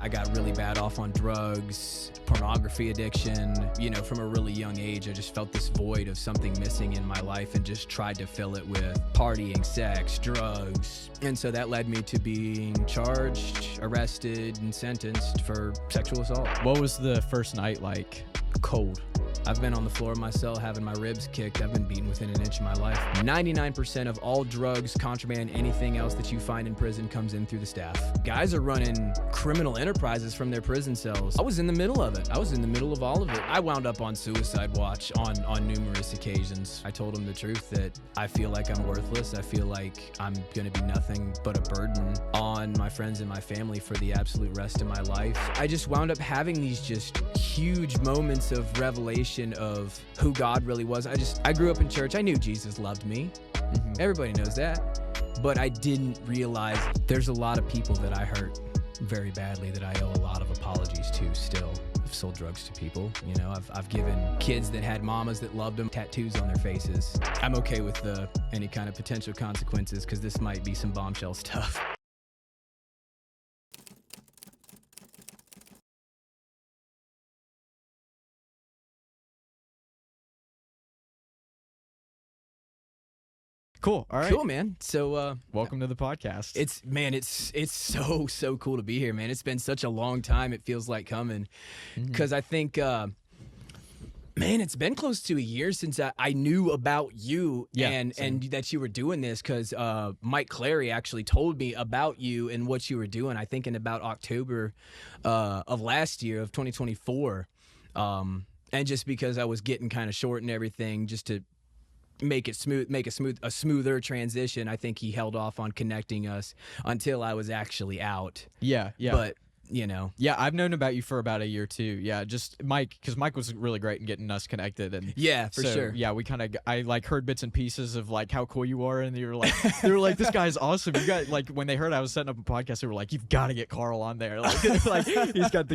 I got really bad off on drugs, pornography addiction. You know, from a really young age, I just felt this void of something missing in my life and just tried to fill it with partying, sex, drugs. And so that led me to being charged, arrested, and sentenced for sexual assault. What was the first night like? Cold. I've been on the floor of my cell having my ribs kicked. I've been beaten within an inch of my life. 99% of all drugs, contraband, anything else that you find in prison comes in through the staff. Guys are running criminal enterprises from their prison cells. I was in the middle of it. I was in the middle of all of it. I wound up on suicide watch on numerous occasions. I told them the truth that I feel like I'm worthless. I feel like I'm gonna be nothing but a burden on my friends and my family for the absolute rest of my life. I just wound up having these just huge moments of revelation of who God really was. I grew up in church. I knew Jesus loved me. Everybody knows that. But I didn't realize there's a lot of people that I hurt very badly that I owe a lot of apologies to still. I've sold drugs to people, you know, I've given kids that had mamas that loved them tattoos on their faces. I'm okay with any kind of potential consequences because this might be some bombshell stuff. Cool. All right. Cool, man. So welcome to the podcast. It's so cool to be here, man. It's been such a long time. It feels like coming because I think, man, it's been close to a year since I knew about you and that you were doing this because Mike Clary actually told me about you and what you were doing. I think in about October of last year of 2024, and just because I was getting kind of short and everything, just to make a smoother transition, I think he held off on connecting us until I was actually out. Yeah. But you know, I've known about you for about a year too. Yeah, just Mike, because Mike was really great in getting us connected, and yeah, for sure. Yeah, I like heard bits and pieces of like how cool you are, and they were like, this guy's awesome. You got like when they heard I was setting up a podcast, they were like, you've got to get Carl on there. Like he's got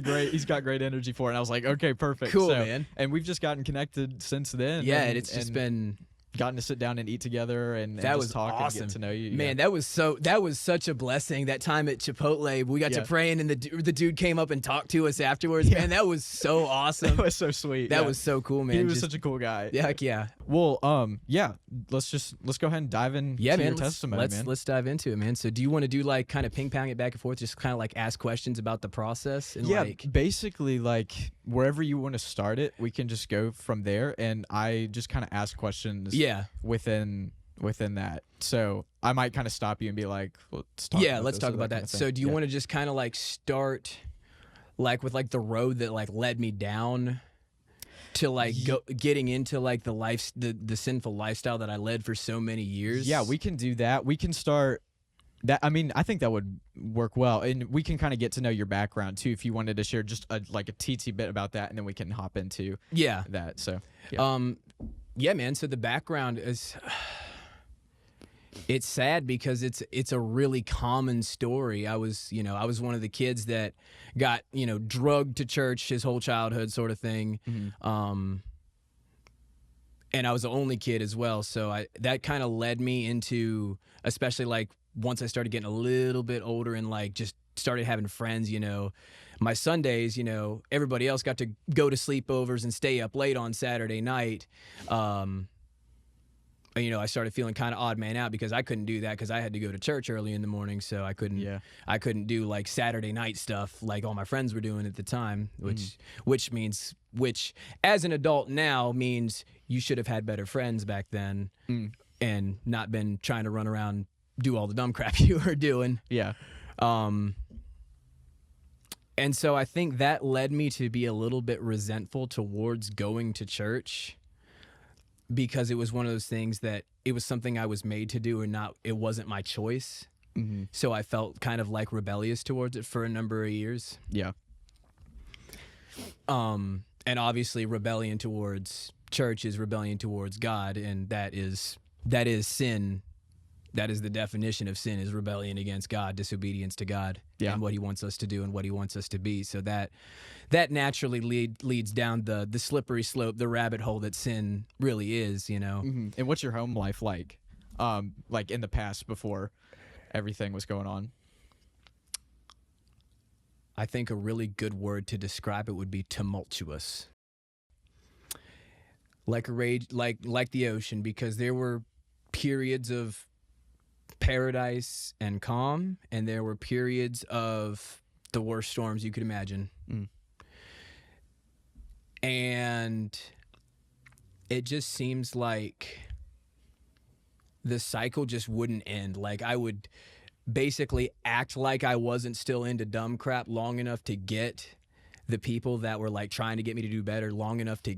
great energy for it. And I was like, okay, perfect. Cool, man. And we've just gotten connected since then. Yeah, and it's just been. Gotten to sit down and eat together and that was just talk awesome. And get to know you. Man, that was such a blessing. That time at Chipotle, we got to praying, and the dude came up and talked to us afterwards. Man, that was so awesome. That was so sweet. That was so cool, man. He was such a cool guy. Yeah, heck yeah. Well, let's go ahead and dive into your testimony, man. Let's dive into it, man. So do you want to do like kind of ping pong it back and forth, just kind of like ask questions about the process? And basically like wherever you want to start it, we can just go from there, and I just kind of ask questions. Yeah. Within that. So I might kind of stop you and be like, let's talk about that. So do you want to just kind of like start like with like the road that like led me down to like getting into like the sinful lifestyle that I led for so many years? Yeah, we can do that. We can start that. I mean, I think that would work well, and we can kind of get to know your background too if you wanted to share just a teensy bit about that, and then we can hop into that. So yeah, man. So the background is, it's sad because it's a really common story. I was one of the kids that got, drugged to church his whole childhood sort of thing. Mm-hmm. And I was the only kid as well. So that kind of led me into, especially like once I started getting a little bit older and like just started having friends, my Sundays, everybody else got to go to sleepovers and stay up late on Saturday night. I started feeling kind of odd man out because I couldn't do that because I had to go to church early in the morning. So I couldn't do like Saturday night stuff like all my friends were doing at the time, which as an adult now means you should have had better friends back then and not been trying to run around, do all the dumb crap you were doing. Yeah. And so I think that led me to be a little bit resentful towards going to church because it was one of those things that it was something I was made to do and it wasn't my choice. Mm-hmm. So I felt kind of like rebellious towards it for a number of years. Yeah. And obviously rebellion towards church is rebellion towards God, and that is sin. That is the definition of sin, is rebellion against God, disobedience to God, and what he wants us to do and what he wants us to be. So that naturally leads down the slippery slope, the rabbit hole that sin really is, Mm-hmm. And what's your home life like in the past before everything was going on? I think a really good word to describe it would be tumultuous. Like a rage, like the ocean, because there were periods of paradise and calm, and there were periods of the worst storms you could imagine. And it just seems like the cycle just wouldn't end. Like I would basically act like I wasn't still into dumb crap long enough to get the people that were like trying to get me to do better long enough to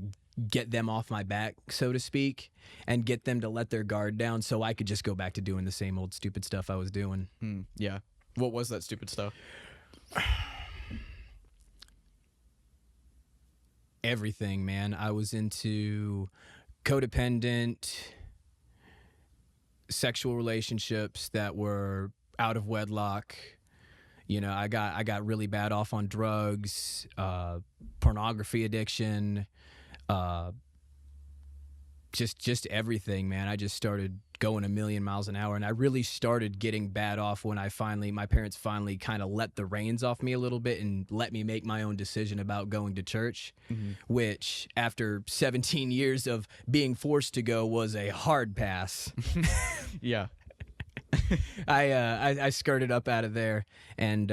get them off my back, so to speak, and get them to let their guard down so I could just go back to doing the same old stupid stuff I was doing. Yeah. What was that stupid stuff? Everything, man. I was into codependent sexual relationships that were out of wedlock. You know, I got really bad off on drugs, pornography addiction, just everything, man. I just started going a million miles an hour, and I really started getting bad off when my parents finally kind of let the reins off me a little bit and let me make my own decision about going to church, which after 17 years of being forced to go was a hard pass. Yeah. I skirted up out of there and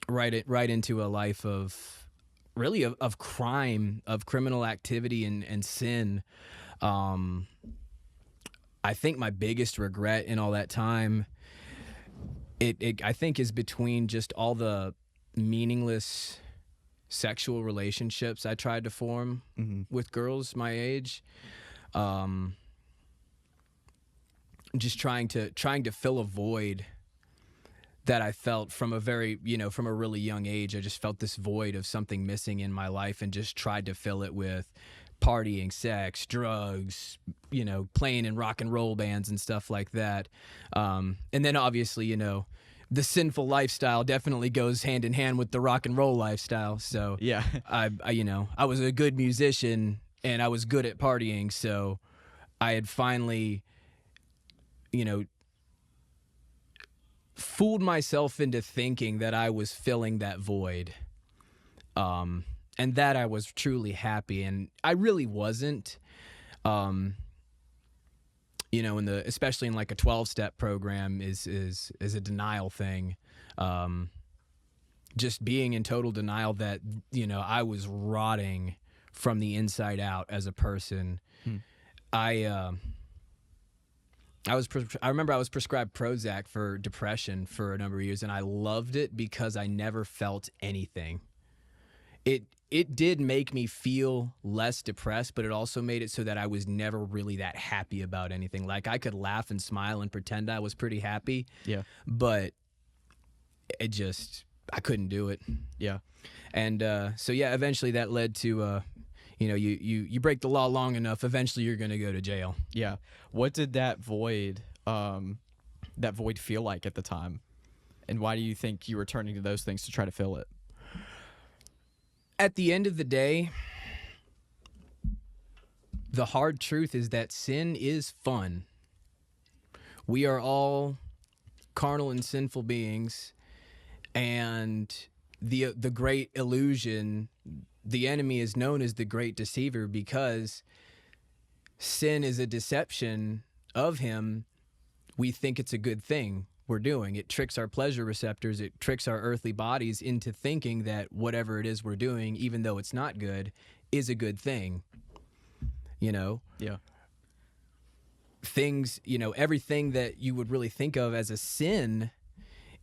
right into a life of really of crime, of criminal activity and sin. I think my biggest regret in all that time, I think is between just all the meaningless sexual relationships I tried to form with girls my age. Just trying to fill a void that I felt from a really young age. I just felt this void of something missing in my life and just tried to fill it with partying, sex, drugs, playing in rock and roll bands and stuff like that. And then obviously, the sinful lifestyle definitely goes hand in hand with the rock and roll lifestyle. So yeah, I was a good musician and I was good at partying. So I had finally, fooled myself into thinking that I was filling that void. And that I was truly happy, and I really wasn't. Especially in like a 12-step program is a denial thing. Just being in total denial that I was rotting from the inside out as a person. I remember I was prescribed Prozac for depression for a number of years, and I loved it because I never felt anything. It did make me feel less depressed, but it also made it so that I was never really that happy about anything. Like I could laugh and smile and pretend I was pretty happy. Yeah. But I couldn't do it. Yeah. And eventually that led to, you break the law long enough, eventually you're going to go to jail. Yeah. What did that void feel like at the time? And why do you think you were turning to those things to try to fill it? At the end of the day, the hard truth is that sin is fun. We are all carnal and sinful beings, and the great illusion, the enemy is known as the great deceiver because sin is a deception of him. We think it's a good thing we're doing. It tricks our pleasure receptors. It tricks our earthly bodies into thinking that whatever it is we're doing, even though it's not good, is a good thing. Yeah. Things, everything that you would really think of as a sin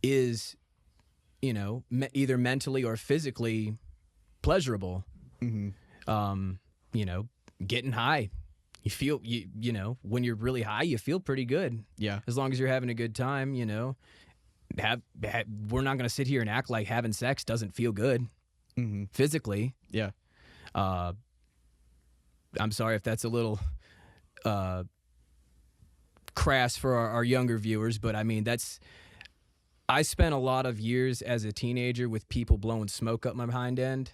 is, either mentally or physically pleasurable. Getting high. You feel, when you're really high, you feel pretty good. Yeah. As long as you're having a good time, we're not going to sit here and act like having sex doesn't feel good physically. Yeah. I'm sorry if that's a little crass for our younger viewers, but I mean, I spent a lot of years as a teenager with people blowing smoke up my hind end.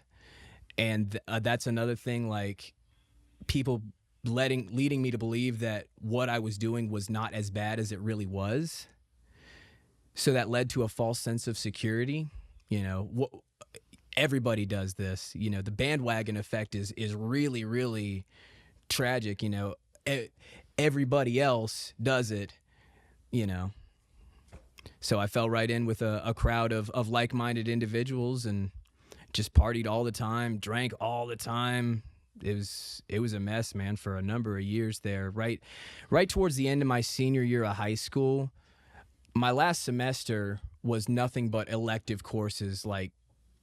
And that's another thing, like people leading me to believe that what I was doing was not as bad as it really was. So that led to a false sense of security Everybody does this. The bandwagon effect is really, really tragic. Everybody else does it. So I fell right in with a crowd of like-minded individuals and just partied all the time, drank all the time. It was a mess, man, for a number of years there. Right towards the end of my senior year of high school, my last semester was nothing but elective courses. Like,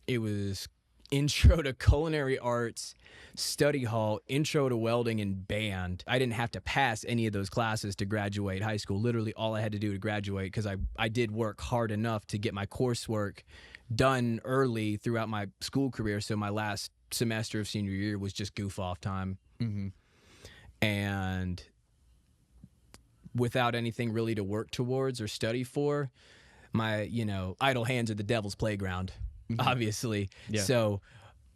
it was intro to culinary arts, study hall, intro to welding, and band. I didn't have to pass any of those classes to graduate high school. Literally all I had to do to graduate, because I did work hard enough to get my coursework done early throughout my school career. So my last semester of senior year was just goof off time. Mm-hmm. And without anything really to work towards or study for, my, idle hands are the devil's playground, obviously. Yeah. So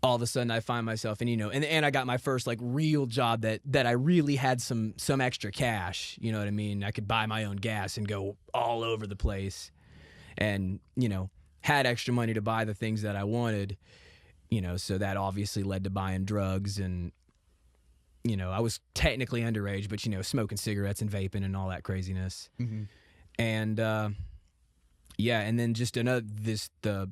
all of a sudden I find myself, and I got my first like real job that I really had some extra cash. You know what I mean? I could buy my own gas and go all over the place, and, had extra money to buy the things that I wanted, so that obviously led to buying drugs. And, I was technically underage, but, smoking cigarettes and vaping and all that craziness. Mm-hmm. And, yeah, and then just the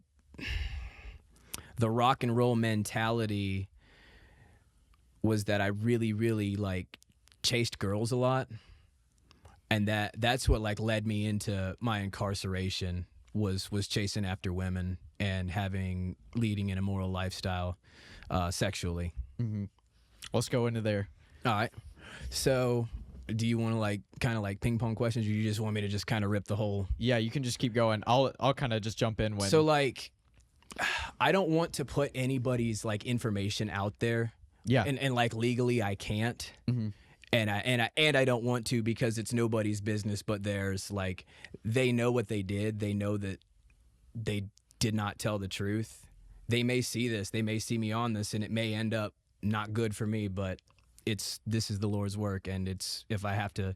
rock and roll mentality was that I really, really like chased girls a lot. And that's what like led me into my incarceration was chasing after women and leading an immoral lifestyle, sexually. Mm-hmm. Let's go into there. All right. So do you want to like kind of like ping pong questions, or you just want me to just kind of rip the whole? Yeah, you can just keep going. I'll kind of just jump in when. So like, I don't want to put anybody's like information out there. Yeah. And like legally I can't. Mm-hmm. And I don't want to, because it's nobody's business but theirs. Like, they know what they did. They know that they did not tell the truth. They may see this. They may see me on this, and it may end up not good for me, but this is the Lord's work, and if I have to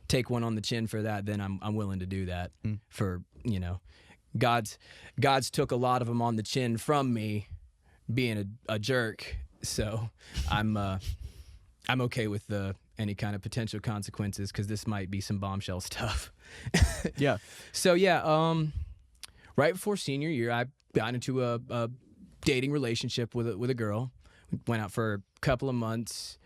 take one on the chin for that, then I'm willing to do that. For, God's took a lot of them on the chin from me being a jerk. So I'm okay with any kind of potential consequences, because this might be some bombshell stuff. Yeah. So yeah, right before senior year, I got into a dating relationship with a girl. We went out for a couple of months.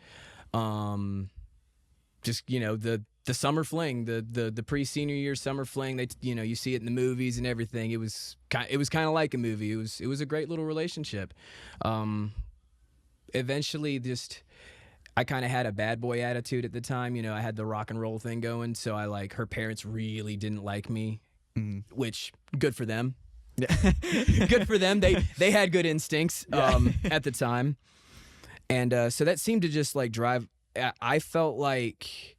Just, the summer fling, the pre-senior year summer fling. They, you see it in the movies and everything. It was kind of like a movie. It was a great little relationship. Eventually, I kind of had a bad boy attitude at the time. I had the rock and roll thing going, so her parents really didn't like me, which good for them. Good for them. They had good instincts at the time. And so that seemed to just like drive. I felt like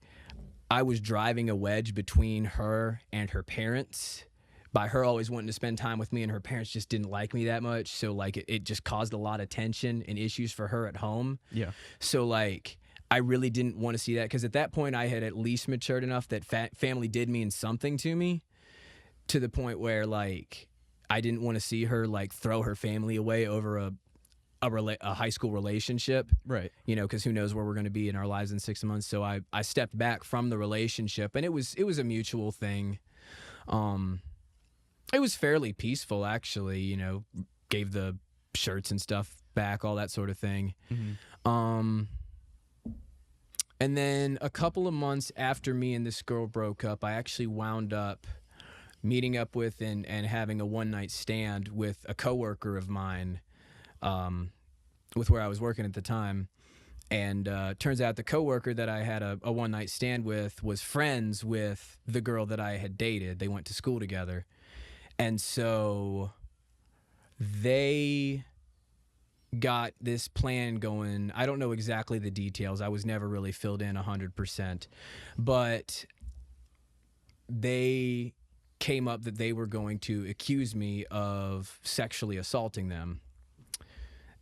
I was driving a wedge between her and her parents by her always wanting to spend time with me, and her parents just didn't like me that much. So like it just caused a lot of tension and issues for her at home. Yeah. So like I really didn't want to see that, because at that point I had at least matured enough that family did mean something to me, to the point where like I didn't want to see her like throw her family away over a high school relationship, right? Because who knows where we're going to be in our lives in 6 months. So I stepped back from the relationship, and it was a mutual thing. It was fairly peaceful, actually. Gave the shirts and stuff back, all that sort of thing. Mm-hmm. And then a couple of months after me and this girl broke up, I actually wound up meeting up with and having a one-night stand with a coworker of mine, with where I was working at the time. And turns out the coworker that I had a one-night stand with was friends with the girl that I had dated. They went to school together. And so they got this plan going. I don't know exactly the details. I was never really filled in 100%. But they came up that they were going to accuse me of sexually assaulting them.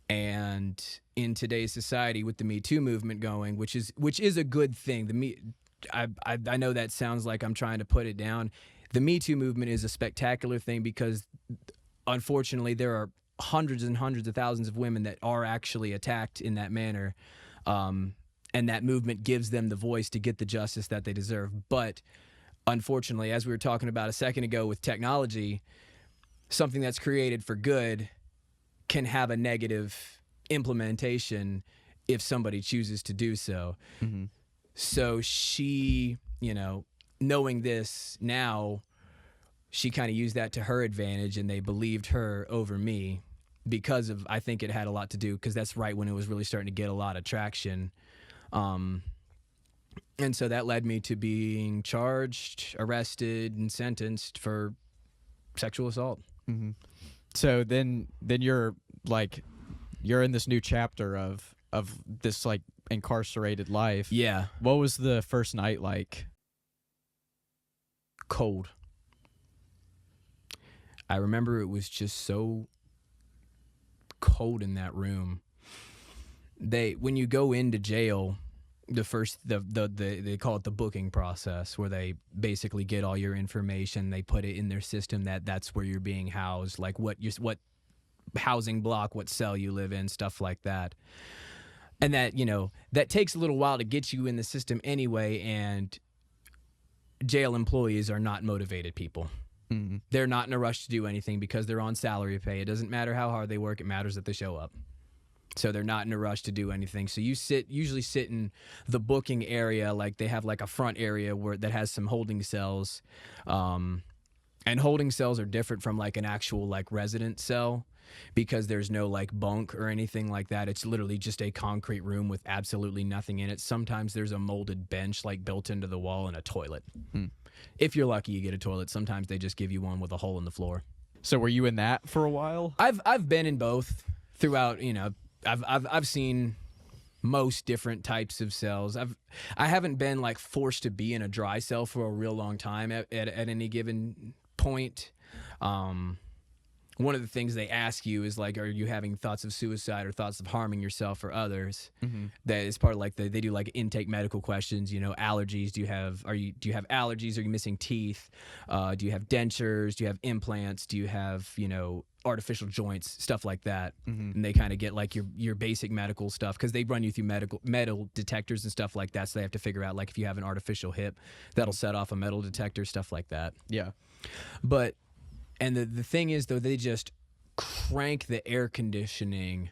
And in today's society, with the Me Too movement going, which is a good thing. I know that sounds like I'm trying to put it down. The Me Too movement is a spectacular thing, because unfortunately, there are hundreds and hundreds of thousands of women that are actually attacked in that manner. And that movement gives them the voice to get the justice that they deserve. But unfortunately, as we were talking about a second ago with technology, something that's created for good can have a negative implementation if somebody chooses to do so. Mm-hmm. So she, knowing this now, she kind of used that to her advantage, and they believed her over me because of, I think it had a lot to do, because that's right when it was really starting to get a lot of traction. And so that led me to being charged, arrested, and sentenced for sexual assault. Mm-hmm. So then you're in this new chapter of this like incarcerated life. Yeah. What was the first night like? Cold. I remember it was just so cold in that room. When you go into jail, they call it the booking process, where they basically get all your information, they put it in their system that's where you're being housed, like what housing block, what cell you live in, stuff like that. And that, that takes a little while to get you in the system anyway, and jail employees are not motivated people. Mm-hmm. They're not in a rush to do anything because they're on salary pay. It doesn't matter how hard they work, it matters that they show up. So they're not in a rush to do anything. So you usually sit in the booking area, like they have like a front area that has some holding cells. And holding cells are different from like an actual like resident cell, because there's no like bunk or anything like that. It's literally just a concrete room with absolutely nothing in it. Sometimes there's a molded bench like built into the wall and a toilet. If you're lucky, you get a toilet. Sometimes they just give you one with a hole in the floor. So were you in that for a while? I've been in both throughout, I've seen most different types of cells. I haven't been like forced to be in a dry cell for a real long time at any given point. One of the things they ask you is like, are you having thoughts of suicide or thoughts of harming yourself or others? Mm-hmm. That is part of like they do like intake medical questions, allergies. Do you have allergies? Are you missing teeth? Do you have dentures? Do you have implants? Do you have, artificial joints, stuff like that? Mm-hmm. And they kind of get like your basic medical stuff, because they run you through metal detectors and stuff like that. So they have to figure out like if you have an artificial hip, that'll set off a metal detector, stuff like that. Yeah. But and the thing is, though, they just crank the air conditioning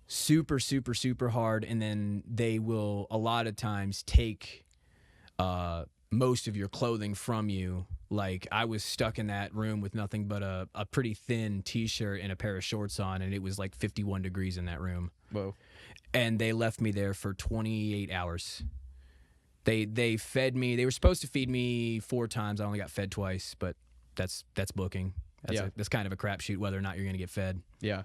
super, super, super hard, and then they will a lot of times take most of your clothing from you. Like, I was stuck in that room with nothing but a pretty thin T-shirt and a pair of shorts on, and it was like 51 degrees in that room. Whoa. And they left me there for 28 hours. They fed me. They were supposed to feed me 4 times. I only got fed twice, but that's booking. That's kind of a crapshoot whether or not you're going to get fed. Yeah.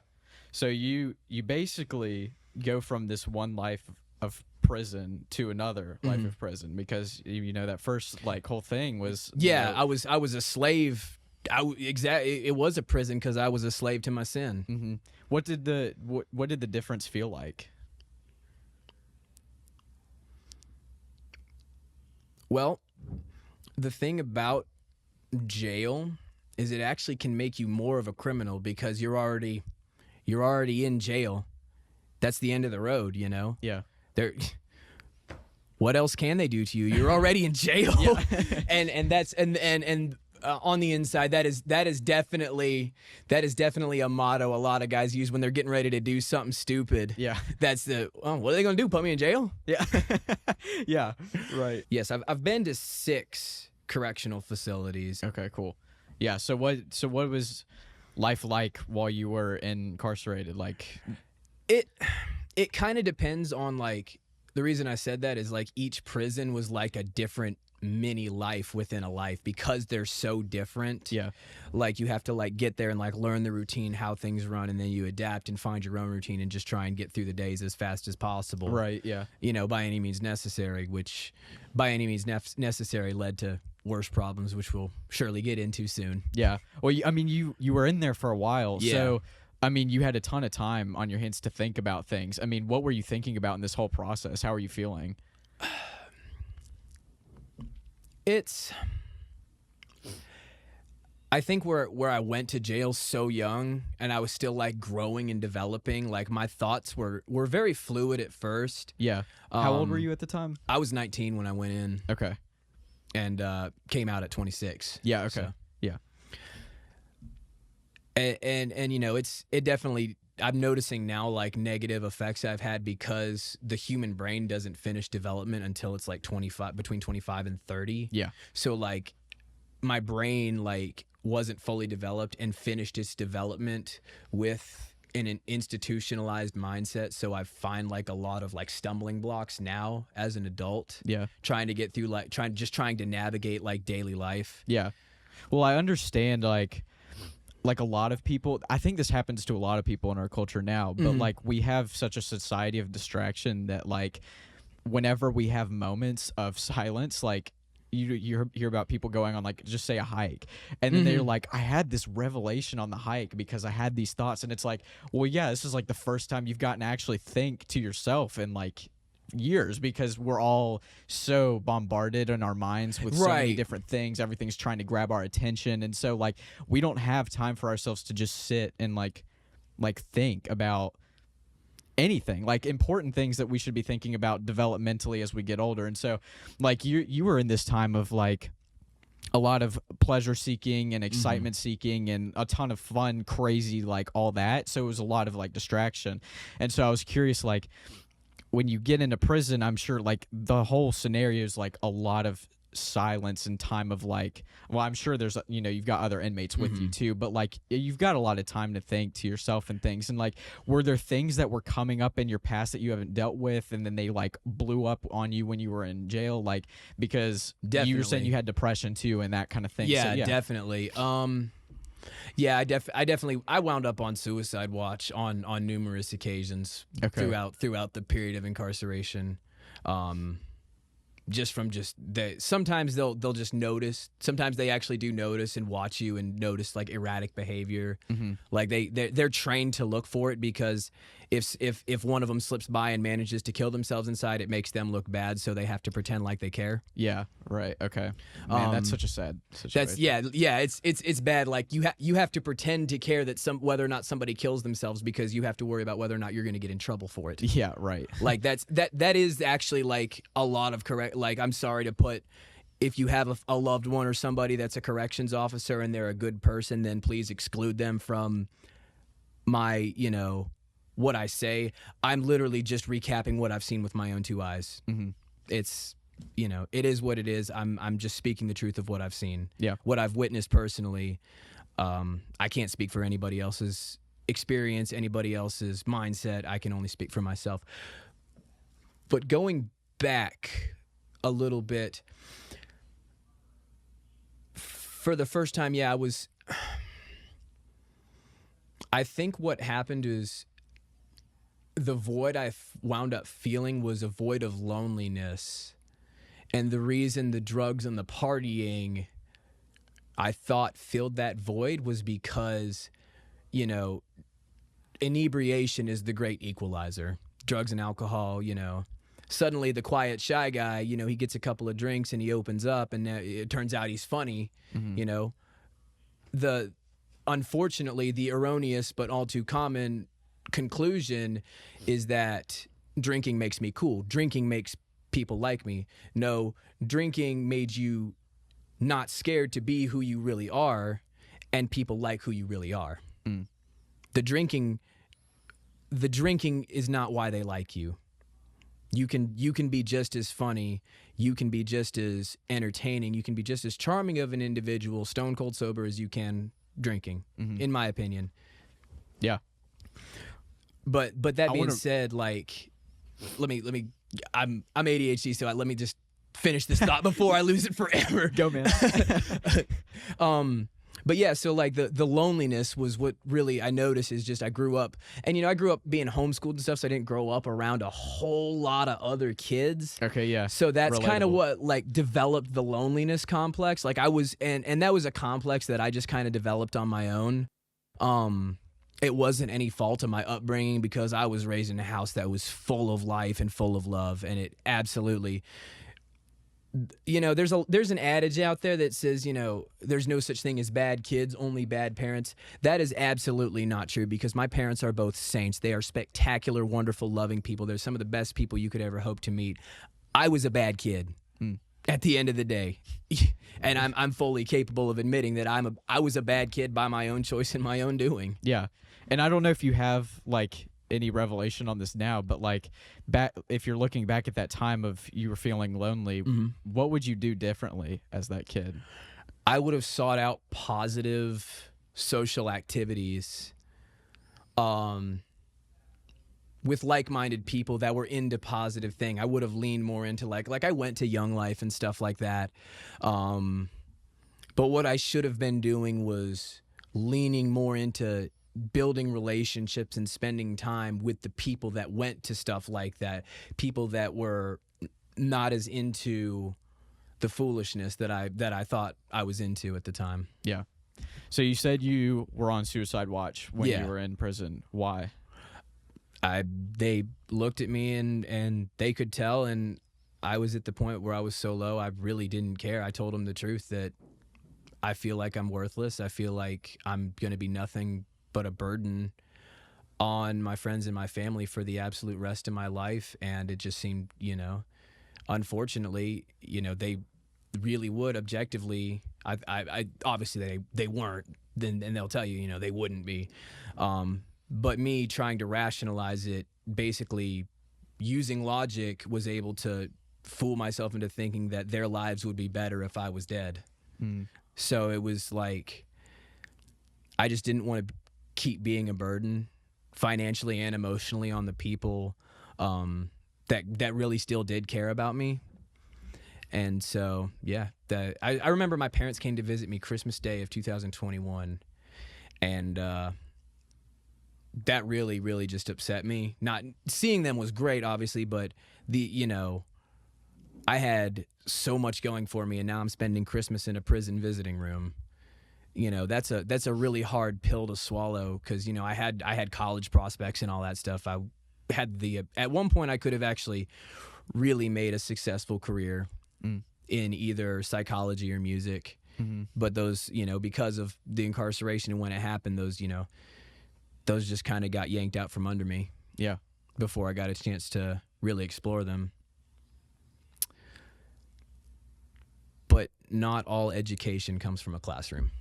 So you basically go from this one life of prison to another life of prison, because that first like whole thing was I was a slave. It was a prison because I was a slave to my sin. Mm-hmm. What did the difference feel like? Well, the thing about jail is it actually can make you more of a criminal, because you're already in jail. That's the end of the road, Yeah. What else can they do to you? You're already in jail. and that's on the inside, that is definitely a motto a lot of guys use when they're getting ready to do something stupid. Yeah. That's what are they gonna do? Put me in jail? Yeah. Yeah. Right. Yes, I've been to 6 correctional facilities. Okay, cool. Yeah, so what was life like while you were incarcerated? Like, it kind of depends on, like, the reason I said that is like each prison was like a different mini life within a life, because they're so different. Yeah. Like, you have to like get there and like learn the routine, how things run, and then you adapt and find your own routine and just try and get through the days as fast as possible. Right, yeah. By any means necessary, which by any means necessary led to worse problems, which we'll surely get into soon. Yeah. Well, you were in there for a while. Yeah. So, you had a ton of time on your hands to think about things. What were you thinking about in this whole process? How are you feeling? I think where I went to jail so young and I was still like growing and developing, like my thoughts were very fluid at first. Yeah. How old were you at the time? I was 19 when I went in. Okay. And came out at 26. Yeah, okay. So. Yeah. And you know, it definitely, I'm noticing now like negative effects I've had because the human brain doesn't finish development until it's like between 25 and 30. Yeah. So like my brain like wasn't fully developed and finished its development with an institutionalized mindset. So I find like a lot of like stumbling blocks now as an adult. Yeah. Trying to get through like trying to navigate like daily life. Yeah. Well, I understand like a lot of people, I think this happens to a lot of people in our culture now, but like we have such a society of distraction that like whenever we have moments of silence, like you hear about people going on like just say a hike and then they're like, I had this revelation on the hike because I had these thoughts, and it's like, well, yeah, this is like the first time you've gotten to actually think to yourself in like years, because we're all so bombarded in our minds with so many different things. Everything's trying to grab our attention, and so like we don't have time for ourselves to just sit and like think about anything, like important things that we should be thinking about developmentally as we get older. And so like you were in this time of like a lot of pleasure seeking and excitement seeking and a ton of fun, crazy, like all that. So it was a lot of like distraction. And so I was curious, like when you get into prison, I'm sure like the whole scenario is like a lot of silence and time of like, well, I'm sure there's, you know, you've got other inmates with you too, but like you've got a lot of time to think to yourself and things. And like, were there things that were coming up in your past that you haven't dealt with and then they like blew up on you when you were in jail? Like, because you were saying you had depression too and that kind of thing. Yeah, so, yeah. definitely. Yeah, I definitely wound up on suicide watch on numerous occasions throughout the period of incarceration. Sometimes they'll just notice. Sometimes they actually do notice and watch you and notice like erratic behavior. Like they're trained to look for it, because if one of them slips by and manages to kill themselves inside, it makes them look bad, so they have to pretend like they care. Yeah, right. Okay. Man, that's such a sad situation. It's bad. Like you have to pretend to care that whether or not somebody kills themselves, because you have to worry about whether or not you're going to get in trouble for it. Yeah, right. Like that is actually like a lot of correct. Like, I'm sorry to put, if you have a loved one or somebody that's a corrections officer and they're a good person, then please exclude them from my, you know, what I say. I'm literally just recapping what I've seen with my own two eyes. It's, you know, it is what it is. I'm just speaking the truth of what I've seen. Yeah. What I've witnessed personally. I can't speak for anybody else's experience, anybody else's mindset. I can only speak for myself. But going back a little bit, for the first time, I think what happened is the void I wound up feeling was a void of loneliness. And the reason the drugs and the partying, I thought, filled that void was because, you know, inebriation is the great equalizer. Drugs and alcohol, you know. Suddenly the quiet, shy guy, you know, he gets a couple of drinks and he opens up, and it turns out he's funny, you know. Unfortunately, the erroneous but all too common conclusion is that drinking makes me cool. Drinking makes people like me. No, drinking made you not scared to be who you really are, and people like who you really are. The drinking is not why they like you. You can be just as funny, you can be just as entertaining, you can be just as charming of an individual, stone cold sober, as you can drinking, in my opinion. Yeah. But that being said, like, let me I'm ADHD, so let me just finish this thought before I lose it forever. Go, man. But yeah, so like the loneliness was what really I noticed. Is just I grew up, and you know, I grew up being homeschooled and stuff, so I didn't grow up around a whole lot of other kids. Okay, yeah. So that's kind of what like developed the loneliness complex. Like I was, and that was a complex that I just kind of developed on my own. It wasn't any fault of my upbringing, because I was raised in a house that was full of life and full of love, and it absolutely there's an adage out there that says, there's no such thing as bad kids, only bad parents. That is absolutely not true, because my parents are both saints. They are spectacular, wonderful, loving people. They're some of the best people you could ever hope to meet. I was a bad kid at the end of the day. And I'm fully capable of admitting that I was a bad kid by my own choice and my own doing. Yeah. And I don't know if you have like any revelation on this now, but like if you're looking back at that time of you were feeling lonely, what would you do differently as that kid? I would have sought out positive social activities with like-minded people that were into positive thing. I would have leaned more into like I went to Young Life and stuff like that. But what I should have been doing was leaning more into building relationships and spending time with the people that went to stuff like that, people that were not as into the foolishness that I thought I was into at the time. Yeah. So you said you were on suicide watch when you were in prison. Why? They looked at me and they could tell, and I was at the point where I was so low I really didn't care. I told them the truth, that I feel like I'm worthless. I feel like I'm going to be nothing but a burden on my friends and my family for the absolute rest of my life. And it just seemed, unfortunately, they really would objectively. I obviously they weren't. Then and they'll tell you, they wouldn't be. But me trying to rationalize it, basically using logic, was able to fool myself into thinking that their lives would be better if I was dead. So it was like I just didn't want to keep being a burden financially and emotionally on the people that really still did care about me. And so, I remember my parents came to visit me Christmas Day of 2021, and that really, really just upset me. Not seeing them was great, obviously, but I had so much going for me, and now I'm spending Christmas in a prison visiting room. That's a really hard pill to swallow, because I had college prospects and all that stuff. I had at one point I could have actually really made a successful career in either psychology or music, but those because of the incarceration and when it happened, those just kind of got yanked out from under me. Yeah, before I got a chance to really explore them. But not all education comes from a classroom.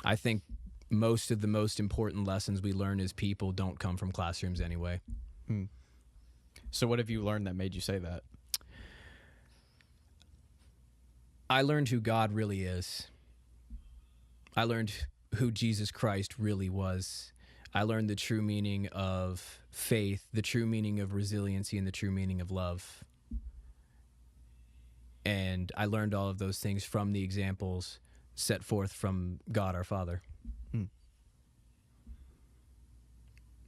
I think most of the most important lessons we learn as people don't come from classrooms anyway. So what have you learned that made you say that? I learned who God really is. I learned who Jesus Christ really was. I learned the true meaning of faith, the true meaning of resiliency, and the true meaning of love. And I learned all of those things from the examples set forth from God our Father.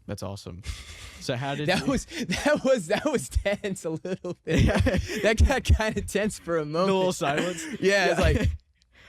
That's awesome. So how did that was tense a little bit. That got kind of tense for a moment. A little silence. Yeah, it's like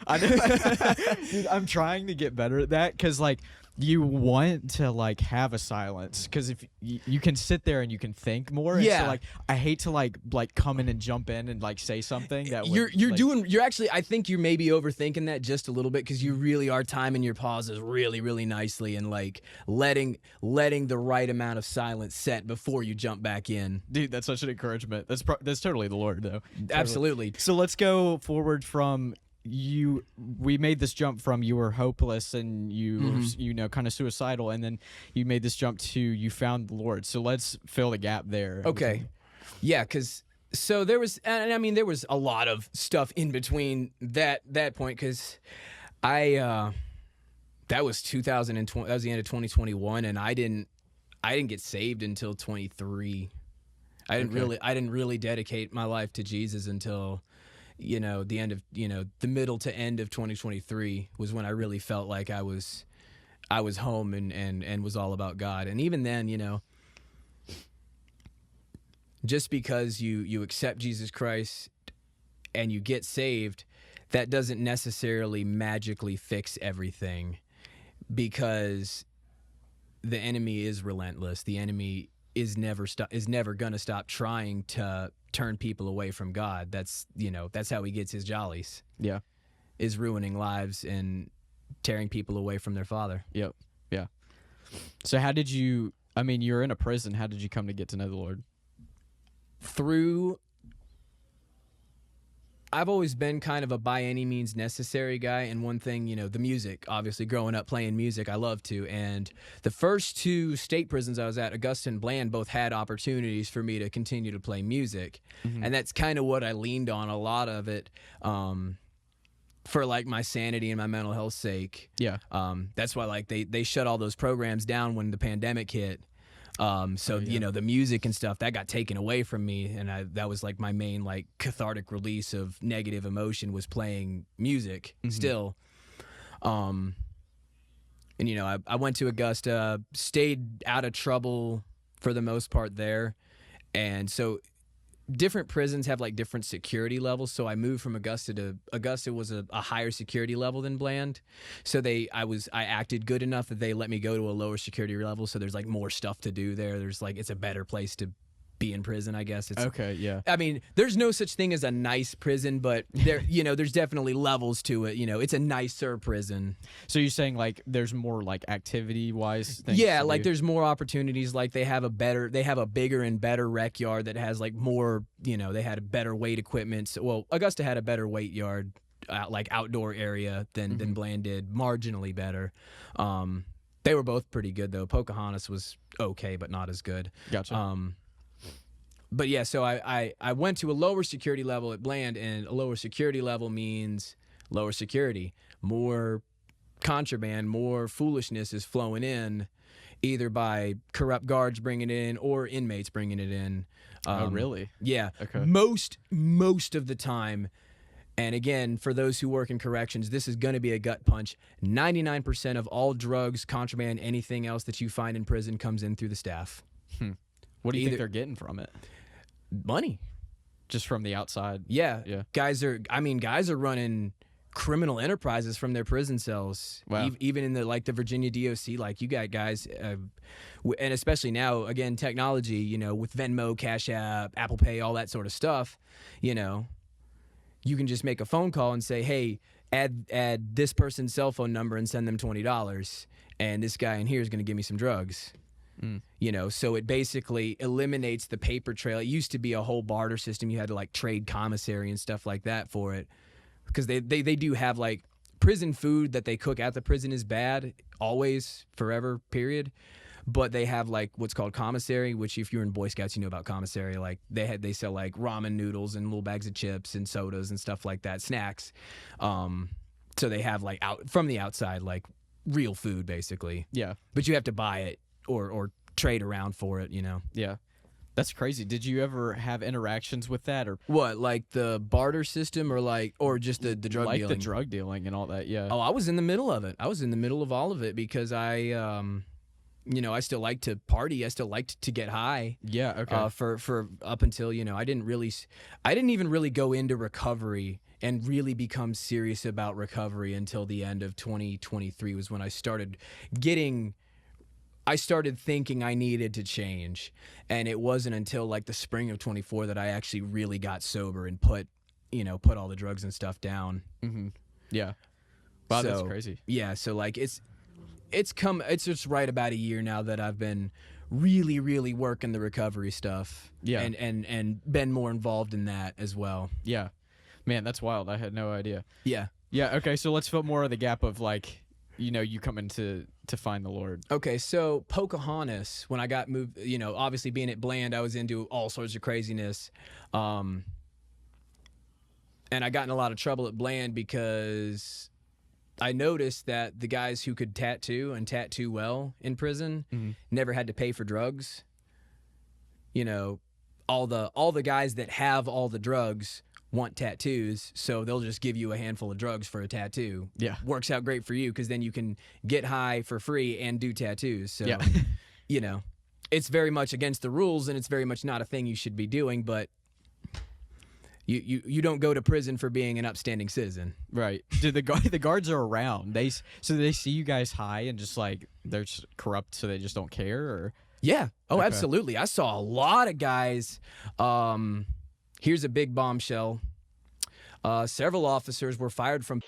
I know. Dude, I'm trying to get better at that, because like you want to like have a silence, because if you can sit there and you can think more. And so, like I hate to like come in and jump in and like say something that you're actually, I think you're maybe overthinking that just a little bit, because you really are timing your pauses really, really nicely, and like letting the right amount of silence set before you jump back in. Dude, that's such an encouragement. That's totally the Lord, though. Absolutely. Totally. So let's go forward from we made this jump from you were hopeless and you know kind of suicidal, and then you made this jump to you found the Lord. So let's fill the gap there. Okay. Yeah, because so there was, and I mean there was a lot of stuff in between that point, because that was 2020. That was the end of 2021, and I didn't get saved until 23. I didn't really dedicate my life to Jesus until the end of the middle to end of 2023 was when I really felt like I was home and was all about God. And even then, just because you accept Jesus Christ and you get saved, that doesn't necessarily magically fix everything, because the enemy is relentless. The enemy is never gonna stop trying to turn people away from God. That's how he gets his jollies. Yeah. Is ruining lives and tearing people away from their Father. Yep. Yeah. So how did you? I mean, you're in a prison. How did you come to get to know the Lord? I've always been kind of a by any means necessary guy, and one thing, the music, obviously growing up playing music, I love to, and the first 2 state prisons I was at, Augusta and Bland, both had opportunities for me to continue to play music, and that's kind of what I leaned on, a lot of it, for like my sanity and my mental health's sake. Yeah. That's why like they shut all those programs down when the pandemic hit. The music and stuff that got taken away from me, and that was like my main like cathartic release of negative emotion, was playing music still. I went to Augusta, stayed out of trouble for the most part there, and so different prisons have like different security levels. So I moved from Augusta was a higher security level than Bland. So I acted good enough that they let me go to a lower security level. So there's like more stuff to do there. There's like, it's a better place to be in prison, I guess. It's okay. Yeah. I mean, there's no such thing as a nice prison, but there's definitely levels to it. It's a nicer prison. So you're saying like there's more like activity wise things? Yeah, like there's more opportunities. Like they have a bigger and better rec yard that has like more, they had a better weight equipment. So, well, Augusta had a better weight yard, like outdoor area than Bland did, marginally better. They were both pretty good though. Pocahontas was okay, but not as good. Gotcha. But yeah, so I went to a lower security level at Bland, and a lower security level means lower security, more contraband, more foolishness is flowing in, either by corrupt guards bringing it in or inmates bringing it in. Oh, really? Yeah. Okay. Most of the time, and again, for those who work in corrections, this is going to be a gut punch. 99% of all drugs, contraband, anything else that you find in prison comes in through the staff. What do you think they're getting from it? Money. Just from the outside? Yeah. Yeah. Guys are running criminal enterprises from their prison cells. Wow. Even in the Virginia DOC, like you got guys, and especially now, again, technology, with Venmo, Cash App, Apple Pay, all that sort of stuff, you can just make a phone call and say, hey, add this person's cell phone number and send them $20, and this guy in here is going to give me some drugs. So it basically eliminates the paper trail. It used to be a whole barter system. You had to like trade commissary and stuff like that for it, because they do have like prison food that they cook at the prison is bad, always, forever, period. But they have like what's called commissary, which if you're in Boy Scouts, you know about commissary. Like they sell like ramen noodles and little bags of chips and sodas and stuff like that, snacks. So they have like out from the outside like real food basically. Yeah. But you have to buy it or trade around for it, Yeah. That's crazy. Did you ever have interactions with that, or what, like the barter system, or just the drug like dealing? the drug dealing and all that? Yeah. Oh, I was in the middle of it. I was in the middle of all of it because I still like to party. I still liked to get high. Yeah. Okay. For up until I didn't even really go into recovery and really become serious about recovery until the end of 2023 was when I started thinking I needed to change. And it wasn't until like the spring of 24 that I actually really got sober and put all the drugs and stuff down. Mm-hmm. Yeah. Wow, that's crazy. Yeah. So like it's just right about a year now that I've been really, really working the recovery stuff. Yeah. And been more involved in that as well. Yeah. Man, that's wild. I had no idea. Yeah. Yeah. Okay. So let's fill more of the gap of like, you coming to find the Lord. Okay, so Pocahontas, when I got moved, obviously being at Bland, I was into all sorts of craziness. And I got in a lot of trouble at Bland because I noticed that the guys who could tattoo and tattoo well in prison never had to pay for drugs. All the guys that have all the drugs want tattoos, so they'll just give you a handful of drugs for a tattoo. Yeah. Works out great for you because then you can get high for free and do tattoos. So, yeah. It's very much against the rules and it's very much not a thing you should be doing, but you don't go to prison for being an upstanding citizen. Right. Dude, the guards are around. They see you guys high and just like they're just corrupt, so they just don't care, or Yeah. Oh, Okay. absolutely. I saw a lot of guys. Here's a big bombshell. Several officers were fired from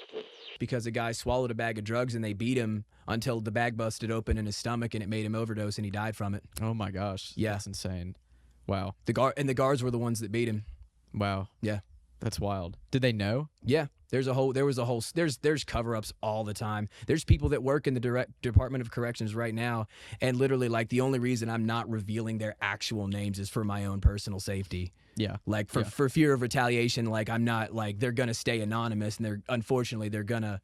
because a guy swallowed a bag of drugs and they beat him until the bag busted open in his stomach and it made him overdose and he died from it. Oh my gosh. Yeah. That's insane. Wow. The guards were the ones that beat him. Wow. Yeah. That's wild. Did they know? Yeah. There's cover-ups all the time. There's people that work in the Department of Corrections right now, and literally, like, the only reason I'm not revealing their actual names is for my own personal safety. Yeah. Like, for fear of retaliation, like, I'm not, like, they're gonna stay anonymous, and unfortunately they're gonna,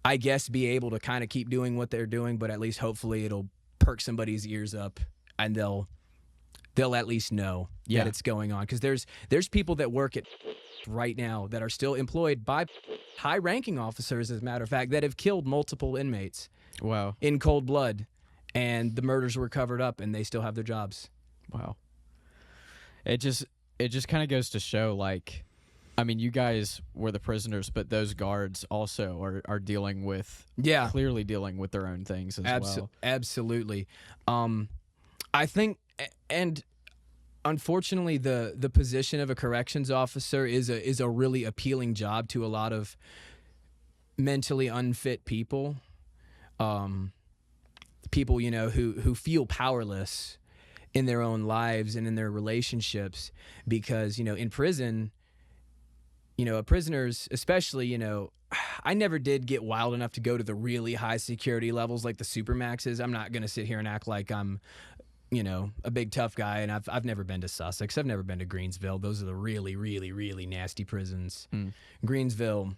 I guess, be able to kind of keep doing what they're doing, but at least hopefully it'll perk somebody's ears up, and they'll at least know that it's going on. Because there's people that work at right now that are still employed by high-ranking officers, as a matter of fact, that have killed multiple inmates. Wow. In cold blood, and the murders were covered up, and they still have their jobs. Wow. It just kind of goes to show, like, I mean, you guys were the prisoners, but those guards also are dealing with, clearly dealing with their own things as well. Absolutely. I think, and unfortunately, the position of a corrections officer is a really appealing job to a lot of mentally unfit people. People, you know, who feel powerless in their own lives and in their relationships, because, you know, in prison, you know, prisoners, especially, you know, I never did get wild enough to go to the really high security levels like the supermaxes. I'm not going to sit here and act like I'm, you know, a big tough guy, and I've never been to Sussex. I've never been to Greensville. Those are the really, really, really nasty prisons. Greensville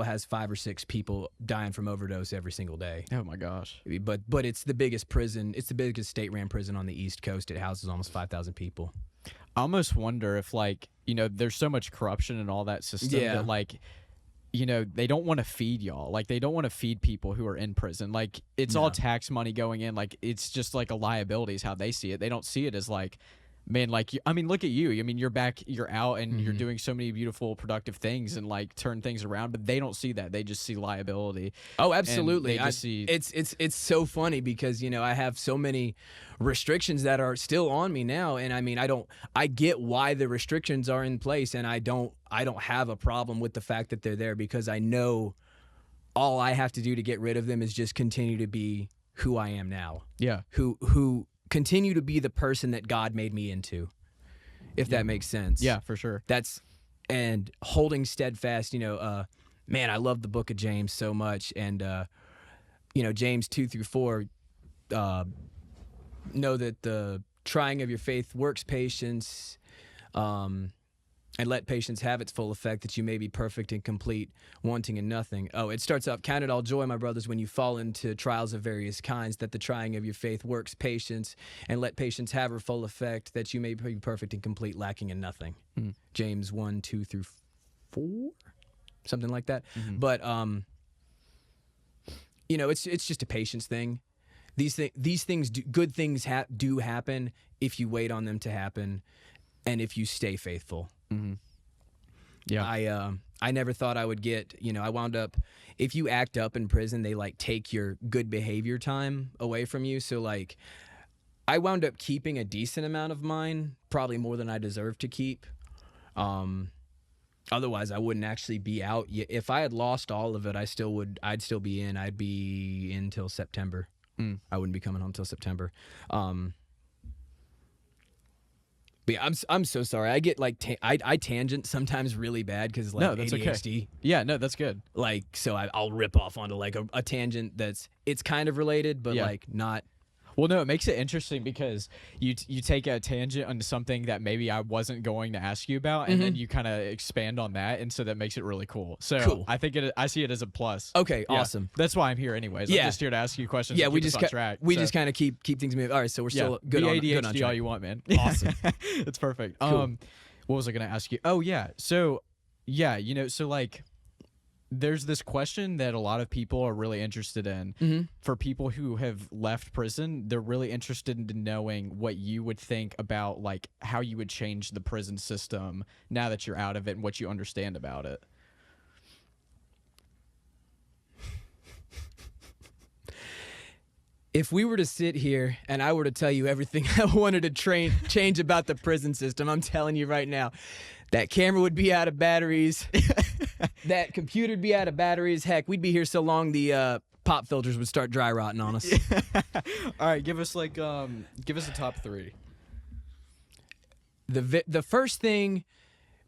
has 5 or 6 people dying from overdose every single day. Oh my gosh. But it's the biggest prison. It's the biggest state-ran prison on the East Coast. It houses almost 5,000 people. I almost wonder if, like, you know, there's so much corruption in all that system that, like, you know, they don't want to feed y'all. Like, they don't want to feed people who are in prison. Like, it's all tax money going in. Like, it's just like a liability is how they see it. They don't see it as like, man, like, I mean, look at you. I mean, you're back, you're out, and you're doing so many beautiful, productive things and, like, turn things around. But they don't see that. They just see liability. Oh, absolutely. They just see it's so funny because, you know, I have so many restrictions that are still on me now, and I mean, I get why the restrictions are in place, and I don't have a problem with the fact that they're there, because I know all I have to do to get rid of them is just continue to be who I am now. Yeah. Who continue to be the person that God made me into, if that makes sense. Yeah, for sure. And holding steadfast, you know, man, I love the book of James so much. And, you know, James 2-4, know that the trying of your faith works patience, and let patience have its full effect, that you may be perfect and complete, wanting in nothing. Oh, it starts out, count it all joy, my brothers, when you fall into trials of various kinds, that the trying of your faith works patience, and let patience have her full effect, that you may be perfect and complete, lacking in nothing. James 1-2-4, something like that. But, you know, it's just a patience thing. These things, good things do happen if you wait on them to happen, and if you stay faithful. Yeah, I never thought I would get, you know, I wound up, if you act up in prison, they, like, take your good behavior time away from you. So, like, I wound up keeping a decent amount of mine, probably more than I deserve to keep. Otherwise, I wouldn't actually be out. If I had lost all of it, I'd still be in. I'd be in till September. I wouldn't be coming home till September. But yeah, I'm so sorry. I get, like, I tangent sometimes really bad because, like, no, that's ADHD. Okay. Yeah, no, that's good. Like, so I'll rip off onto, like, a tangent it's kind of related, but like not. Well, no, it makes it interesting because you take a tangent onto something that maybe I wasn't going to ask you about, and then you kind of expand on that, and so that makes it really cool. So cool. I see it as a plus. Okay, yeah. Awesome. That's why I'm here anyways. I'm just here to ask you questions. Yeah, and keep us on track. We just kind of keep things moving. All right, so we're still good be on ADHD good on track. all you want, man. Awesome. It's perfect. Cool. What was I going to ask you? Oh, yeah. So, yeah, you know, so, like, there's this question that a lot of people are really interested in. For people who have left prison, they're really interested in knowing what you would think about, like, how you would change the prison system now that you're out of it and what you understand about it. If we were to sit here and I were to tell you everything I wanted to change about the prison system, I'm telling you right now, that camera would be out of batteries. That computer would be out of batteries. Heck, we'd be here so long the pop filters would start dry rotting on us. All right, give us a top 3. The first thing,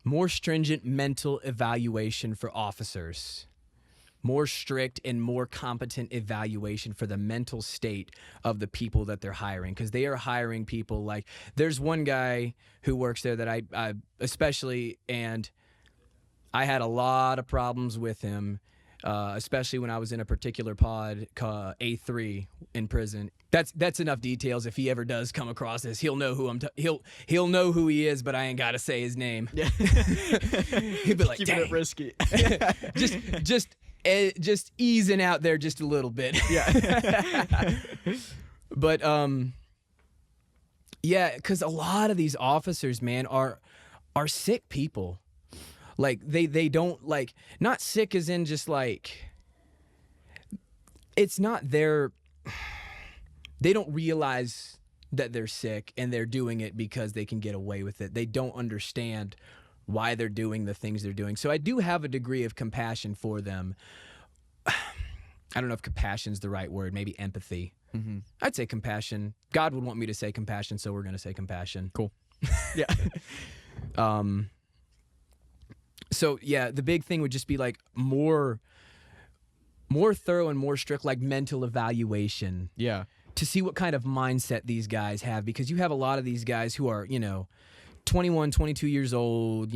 more stringent mental evaluation for officers. More strict and more competent evaluation for the mental state of the people that they're hiring, because they are hiring people like, there's one guy who works there that I especially, and I had a lot of problems with him, especially when I was in a particular pod called A3 in prison. That's enough details. If he ever does come across this, he'll know who he'll know who he is, but I ain't gotta say his name. Yeah. He'd be like, keeping it risky. just easing out there just a little bit. Yeah. But yeah, because a lot of these officers, man, are sick people. Like they don't, like, not sick as in just like, it's not their, they don't realize that they're sick and they're doing it because they can get away with it. They don't understand why they're doing the things they're doing. So I do have a degree of compassion for them. I don't know if compassion's the right word, maybe empathy. Mm-hmm. I'd say compassion. God would want me to say compassion, so we're going to say compassion. Cool. Yeah. So yeah, the big thing would just be like more thorough and more strict, like mental evaluation. Yeah. To see what kind of mindset these guys have, because you have a lot of these guys who are, 21, 22 years old,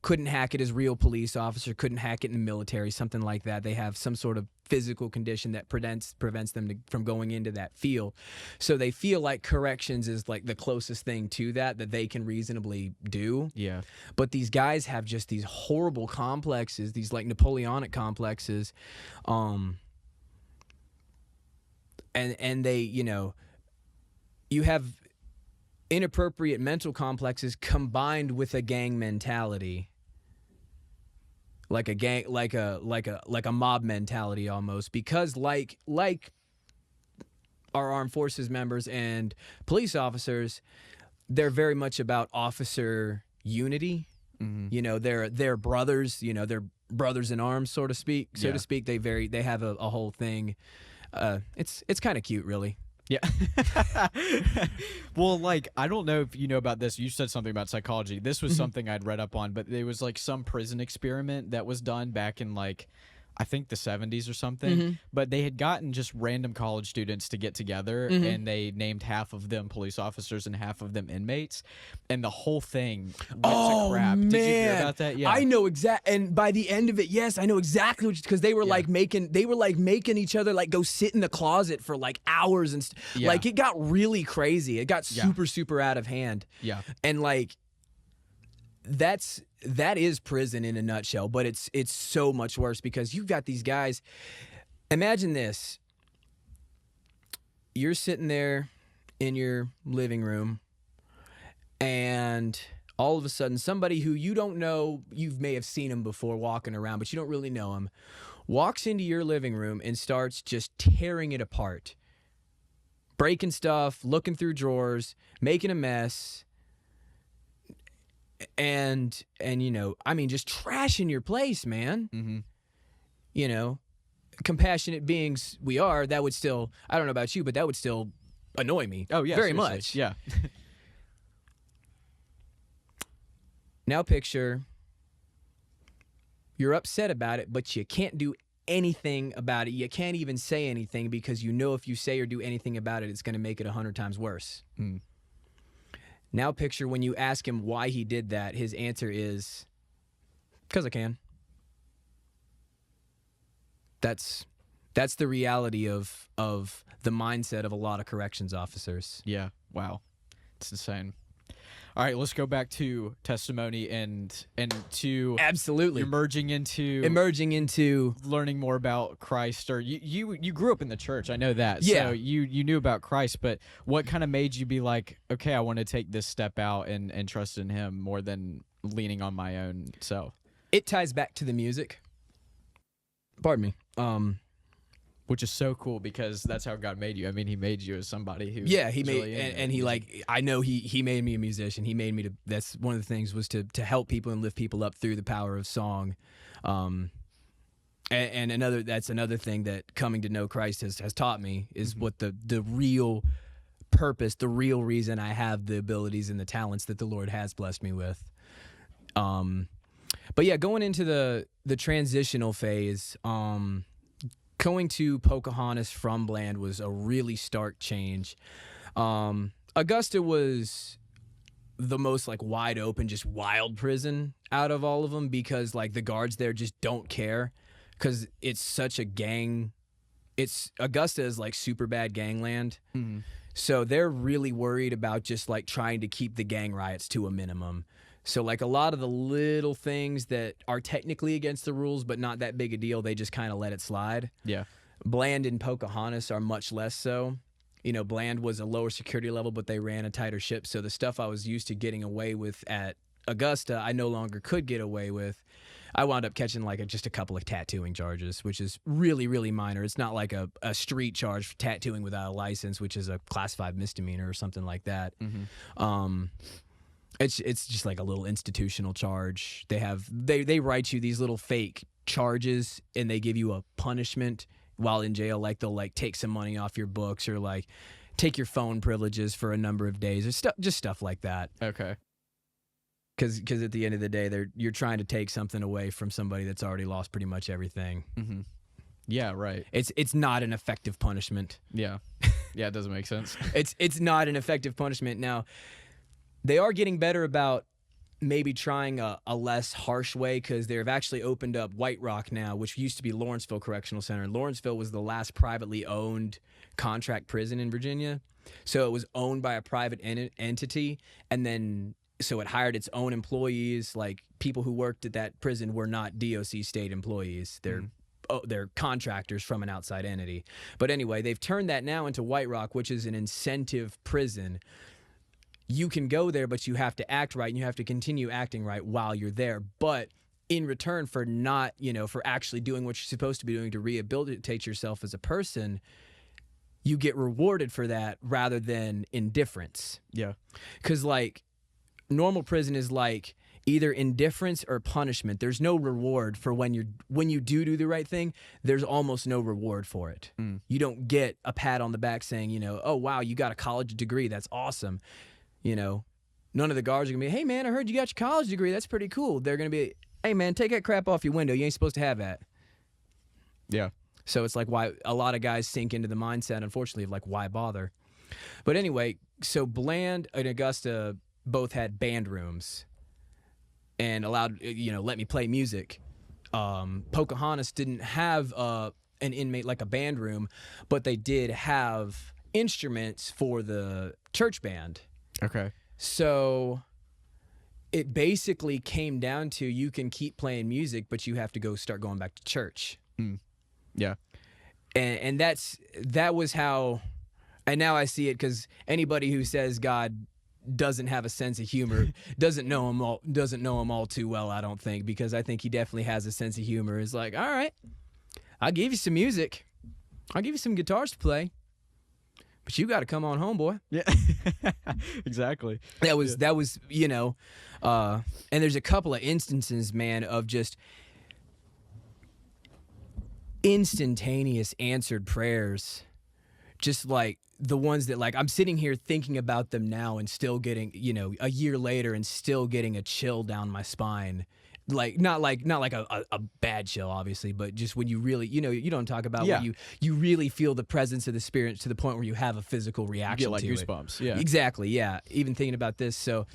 couldn't hack it as real police officer, couldn't hack it in the military, something like that. They have some sort of physical condition that prevents them from going into that field. So they feel like corrections is like the closest thing to that they can reasonably do. Yeah. But these guys have just these horrible complexes, these like Napoleonic complexes. And they, you have inappropriate mental complexes combined with a gang mentality, like a mob mentality almost, because like our armed forces members and police officers, they're very much about officer unity. Mm-hmm. They're brothers, they're brothers in arms, so to speak. They have a whole thing. It's kind of cute, really. Yeah. Well, like, I don't know if you know about this. You said something about psychology. This was something I'd read up on, but there was like some prison experiment that was done back in like, I think the 70s or something. Mm-hmm. But they had gotten just random college students to get together, mm-hmm. and they named half of them police officers and half of them inmates, and the whole thing went to crap. Man. Did you hear about that? Yeah, I know and by the end of it, yes, I know exactly because they were like making each other like go sit in the closet for like hours and like it got really crazy. It got super out of hand. Yeah, and like that is prison in a nutshell, but it's so much worse because you've got these guys. Imagine this. You're sitting there in your living room, and all of a sudden somebody who you don't know, you may have seen him before walking around, but you don't really know him, walks into your living room and starts just tearing it apart. Breaking stuff, looking through drawers, making a mess. And just trashing your place, man. Mm-hmm. Compassionate beings we are, that would still, I don't know about you, but that would still annoy me. Oh, yeah. Very seriously. much. Yeah. Now picture you're upset about it, but you can't do anything about it. You can't even say anything because if you say or do anything about it, it's going to make it 100 times worse. Mm. Now picture when you ask him why he did that, his answer is, because I can. That's the reality of the mindset of a lot of corrections officers. Yeah. Wow. It's insane. All right, let's go back to testimony and to absolutely emerging into learning more about Christ. Or you grew up in the church, I know that. Yeah. So you knew about Christ, but what kind of made you be like, okay, I want to take this step out and trust in Him more than leaning on my own self? It ties back to the music. Pardon me. Which is so cool because that's how God made you. I mean, he made you as somebody who he made really and he like I know he made me a musician. He made me to. That's one of the things was to help people and lift people up through the power of song. And another thing that coming to know Christ has taught me is what the real purpose, the real reason I have the abilities and the talents that the Lord has blessed me with. But yeah, going into the transitional phase, going to Pocahontas from Bland was a really stark change. Augusta was the most like wide open, just wild prison out of all of them because like the guards there just don't care because it's such a gang. Augusta is like super bad gangland. Mm-hmm. So they're really worried about just like trying to keep the gang riots to a minimum. So like a lot of the little things that are technically against the rules but not that big a deal, they just kind of let it slide. Yeah. Bland and Pocahontas are much less so. You know, Bland was a lower security level, but they ran a tighter ship. So the stuff I was used to getting away with at Augusta, I no longer could get away with. I wound up catching like just a couple of tattooing charges, which is really, really minor. It's not like a street charge for tattooing without a license, which is a class 5 misdemeanor or something like that. Mm-hmm. It's just like a little institutional charge. They write you these little fake charges and they give you a punishment while in jail. Like they'll like take some money off your books or like take your phone privileges for a number of days or just stuff like that. Okay. Because at the end of the day, you're trying to take something away from somebody that's already lost pretty much everything. Mm-hmm. Yeah, right. It's not an effective punishment. Yeah. Yeah, it doesn't make sense. It's not an effective punishment. Now, they are getting better about maybe trying a less harsh way because they've actually opened up White Rock now, which used to be Lawrenceville Correctional Center. And Lawrenceville was the last privately owned contract prison in Virginia. So it was owned by a private entity, and then so it hired its own employees. Like people who worked at that prison were not DOC state employees. They're contractors from an outside entity. But anyway, they've turned that now into White Rock, which is an incentive prison. You can go there, but you have to act right, and you have to continue acting right while you're there. But in return for not, for actually doing what you're supposed to be doing to rehabilitate yourself as a person, you get rewarded for that rather than indifference. Yeah. Because, like, normal prison is like either indifference or punishment. There's no reward for when you do the right thing. There's almost no reward for it. You don't get a pat on the back saying, oh wow, you got a college degree. That's awesome. None of the guards are gonna be, hey man, I heard you got your college degree. That's pretty cool. They're gonna be, hey man, take that crap off your window. You ain't supposed to have that. Yeah. So it's like why a lot of guys sink into the mindset, unfortunately, of like why bother. But anyway, so Bland and Augusta both had band rooms and allowed, let me play music. Pocahontas didn't have an inmate like a band room, but they did have instruments for the church band. Okay. So it basically came down to you can keep playing music, but you have to start going back to church. Yeah. And that was how, and now I see it because anybody who says God doesn't have a sense of humor doesn't know him all too well, I don't think, because I think he definitely has a sense of humor. It's like, all right, I'll give you some music. I'll give you some guitars to play. But you got to come on home, boy. Yeah, exactly. That was, and there's a couple of instances, man, of just instantaneous answered prayers. Just like the ones that like I'm sitting here thinking about them now and still getting, a year later and still getting a chill down my spine. Like not like a bad chill, obviously, but just when you really, you don't talk about when you really feel the presence of the Spirit to the point where you have a physical reaction to goosebumps. Yeah, exactly. Yeah, even thinking about this. So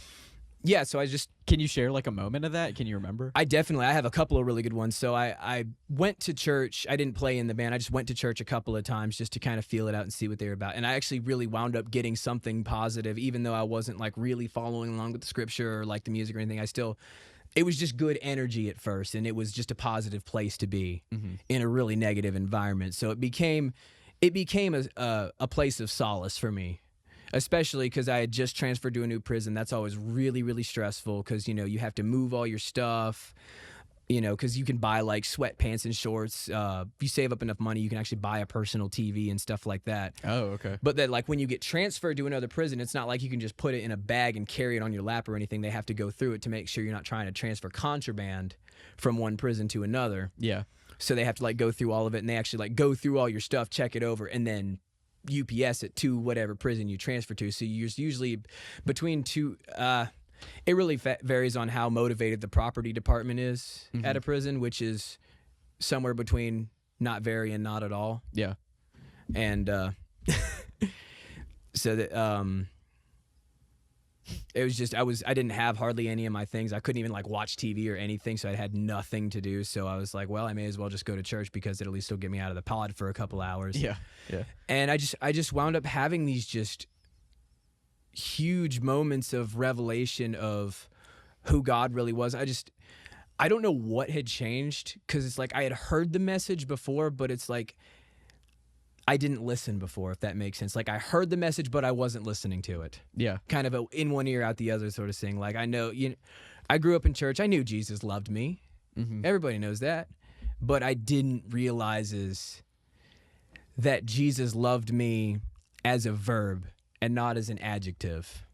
I just can you share like a moment of that? Can you remember? I have a couple of really good ones. So I went to church. I didn't play in the band. I just went to church a couple of times just to kind of feel it out and see what they were about. And I actually really wound up getting something positive, even though I wasn't like really following along with the scripture or like the music or anything. It was just good energy at first, and it was just a positive place to be in a really negative environment. So it became a place of solace for me, especially because I had just transferred to a new prison. That's always really, really stressful because, you have to move all your stuff. because you can buy like sweatpants and shorts. If you save up enough money, you can actually buy a personal TV and stuff like that. Oh, okay. But then, like, when you get transferred to another prison, it's not like you can just put it in a bag and carry it on your lap or anything. They have to go through it to make sure you're not trying to transfer contraband from one prison to another. Yeah. So they have to like go through all of it, and they actually like go through all your stuff, check it over, and then UPS it to whatever prison you transfer to. So you're usually between two. It really varies on how motivated the property department is at a prison, which is somewhere between not very and not at all. Yeah. And so that it was just I didn't have hardly any of my things. I couldn't even like watch TV or anything, so I had nothing to do. So I was like, well, I may as well just go to church because it'll at least still get me out of the pod for a couple hours. Yeah. Yeah. And I just wound up having these just huge moments of revelation of who God really was. I don't know what had changed, because it's like I had heard the message before, but it's like I didn't listen before, if that makes sense. Like I heard the message, but I wasn't listening to it. Yeah. Kind of in one ear, out the other sort of thing. Like I grew up in church. I knew Jesus loved me. Everybody knows that. But I didn't realize is that Jesus loved me as a verb and not as an adjective.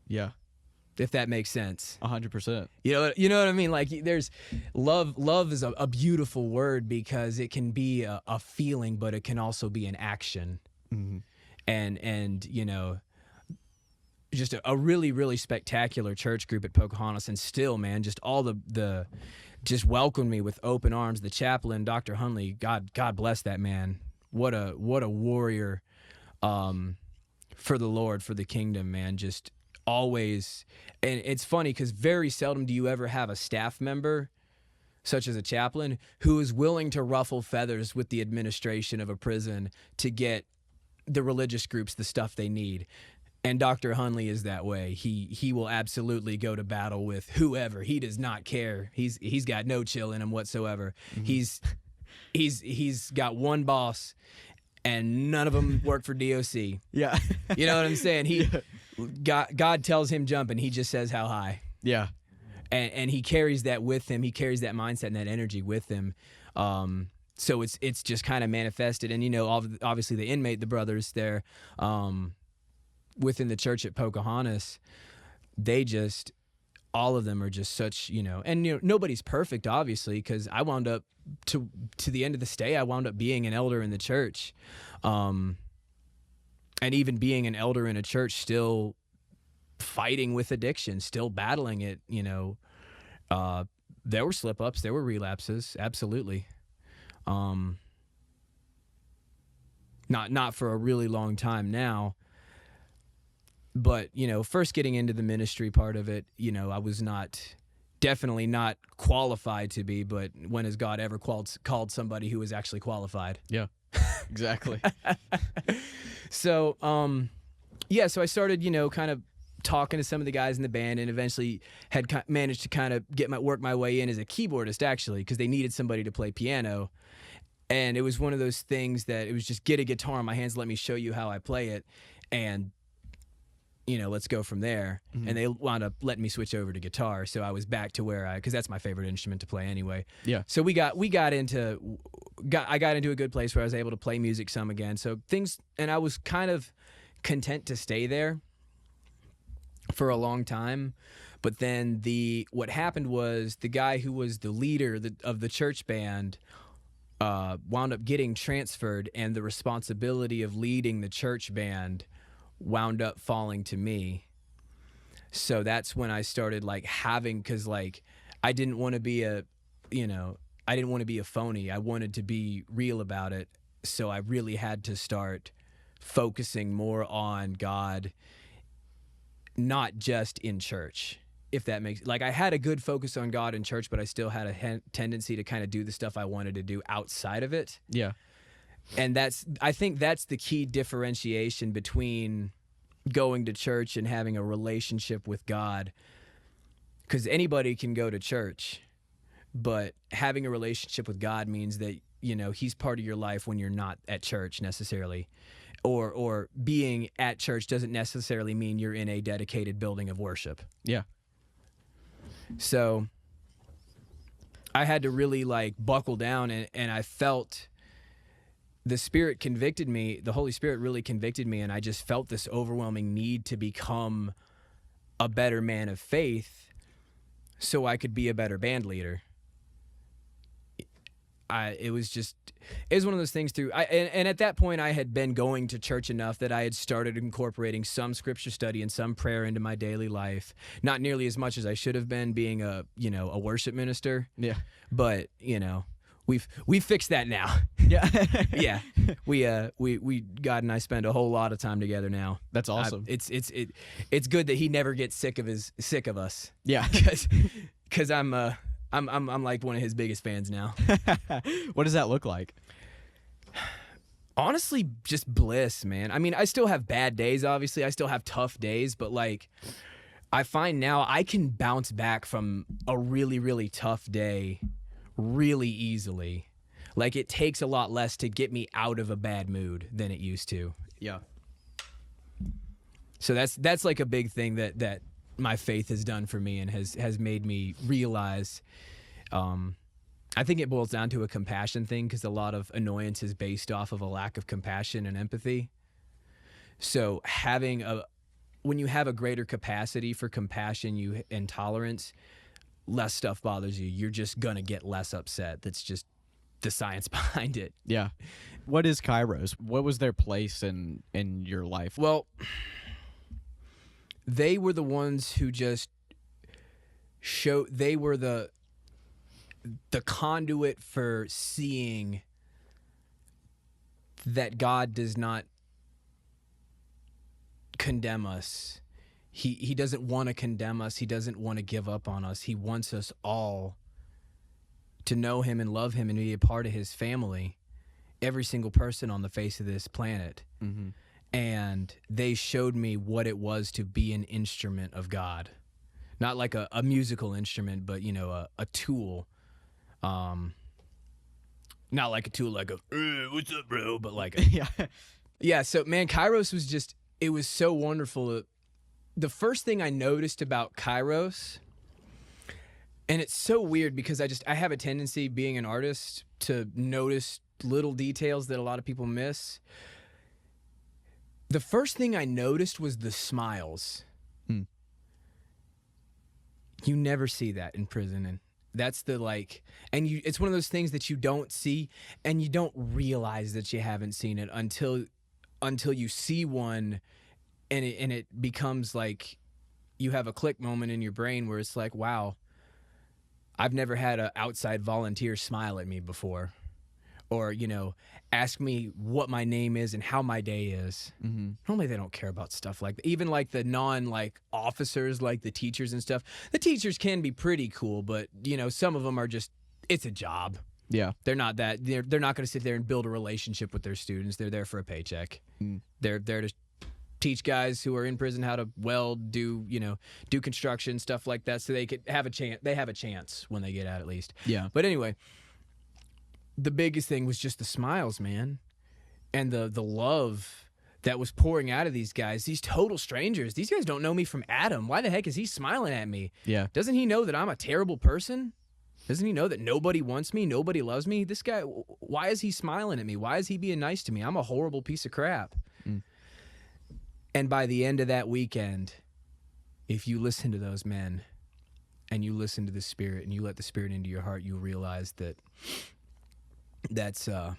Yeah. If that makes sense. 100%. You know what I mean? Like there's love is a beautiful word because it can be a feeling, but it can also be an action. And just a really, really spectacular church group at Pocahontas, and still, man, just all the just welcomed me with open arms. The chaplain, Dr. Hunley, God bless that man. What a warrior for the Lord, for the kingdom, man. Just always. And it's funny because very seldom do you ever have a staff member, such as a chaplain, who is willing to ruffle feathers with the administration of a prison to get the religious groups the stuff they need. And Dr. Hunley is that way. He will absolutely go to battle with whoever. He does not care. He's got no chill in him whatsoever. He's got one boss, and none of them work for DOC. Yeah. You know what I'm saying? God tells him jump, and he just says how high. Yeah. And he carries that with him. He carries that mindset and that energy with him. So it's just kind of manifested. And, obviously the inmate, the brothers there, within the church at Pocahontas, they just, all of them are just such, and nobody's perfect, obviously, because I wound up to the end of the stay, I wound up being an elder in the church. And even being an elder in a church, still fighting with addiction, still battling it, there were slip-ups, there were relapses, absolutely. Not for a really long time now. But, first getting into the ministry part of it, I was definitely not qualified to be, but when has God ever called somebody who was actually qualified? Yeah, exactly. So, so I started, kind of talking to some of the guys in the band, and eventually had managed to kind of work my way in as a keyboardist, actually, because they needed somebody to play piano. And it was one of those things that it was just get a guitar in my hands, let me show you how I play it, and let's go from there. And they wound up letting me switch over to guitar. So I was back to where because that's my favorite instrument to play anyway. Yeah. So I got into a good place where I was able to play music some again. So and I was kind of content to stay there for a long time. But then what happened was the guy who was the leader of the church band wound up getting transferred, and the responsibility of leading the church band wound up falling to me. So that's when I started because I didn't want to be I didn't want to be a phony. I wanted to be real about it. So I really had to start focusing more on God, not just in church, if that makes, I had a good focus on God in church, but I still had a tendency to kind of do the stuff I wanted to do outside of it. Yeah. And I think that's the key differentiation between going to church and having a relationship with God. Because anybody can go to church, but having a relationship with God means that, he's part of your life when you're not at church necessarily. Or being at church doesn't necessarily mean you're in a dedicated building of worship. Yeah. So I had to really like buckle down, and I felt the Spirit convicted me. The Holy Spirit really convicted me, and I just felt this overwhelming need to become a better man of faith so I could be a better band leader. It was one of those things and at that point I had been going to church enough that I had started incorporating some scripture study and some prayer into my daily life. Not nearly as much as I should have been, being a worship minister. Yeah. But, we've fixed that now. Yeah. Yeah. We God and I spend a whole lot of time together now. That's awesome. It's good that he never gets sick of us. Yeah. Cuz I'm like one of his biggest fans now. What does that look like? Honestly, just bliss, man. I mean, I still have bad days, obviously. I still have tough days, but like I find now I can bounce back from a really, really tough day really easily. Like it takes a lot less to get me out of a bad mood than it used to. Yeah. So that's like a big thing that my faith has done for me and has made me realize. I think it boils down to a compassion thing, because a lot of annoyance is based off of a lack of compassion and empathy. So when you have a greater capacity for compassion and tolerance, less stuff bothers you. You're just gonna get less upset. That's just the science behind it. Yeah. What is Kiros? What was their place in your life? Well, they were the ones who just they were the conduit for seeing that God does not condemn us. He doesn't want to condemn us. He doesn't want to give up on us. He wants us all to know him and love him and be a part of his family. Every single person on the face of this planet. Mm-hmm. And they showed me what it was to be an instrument of God. Not like a musical instrument, but, a tool. Not like a tool like what's up, bro? But like Yeah. Yeah, so, man, Kiros was it was so wonderful. The first thing I noticed about Kiros, and it's so weird because I have a tendency, being an artist, to notice little details that a lot of people miss. The first thing I noticed was the smiles. You never see that in prison, and that's it's one of those things that you don't see, and you don't realize that you haven't seen it until you see one, and it becomes like you have a click moment in your brain where it's like, wow, I've never had an outside volunteer smile at me before. Or, ask me what my name is and how my day is. Mm-hmm. Normally they don't care about stuff like that. Even like the officers, like the teachers and stuff. The teachers can be pretty cool, but, some of them are just, it's a job. Yeah. They're not that, they're not going to sit there and build a relationship with their students. They're there for a paycheck. They're there to teach guys who are in prison how to weld, do construction, stuff like that, so they could have a chance. They have a chance when they get out, at least. Yeah. But anyway, the biggest thing was just the smiles, man, and the love that was pouring out of these guys, these total strangers. These guys don't know me from Adam. Why the heck is he smiling at me? Yeah. Doesn't he know that I'm a terrible person? Doesn't he know that nobody wants me, nobody loves me? This guy, why is he smiling at me? Why is he being nice to me? I'm a horrible piece of crap. And by the end of that weekend, if you listen to those men and you listen to the Spirit and you let the Spirit into your heart, you'll realize that that's one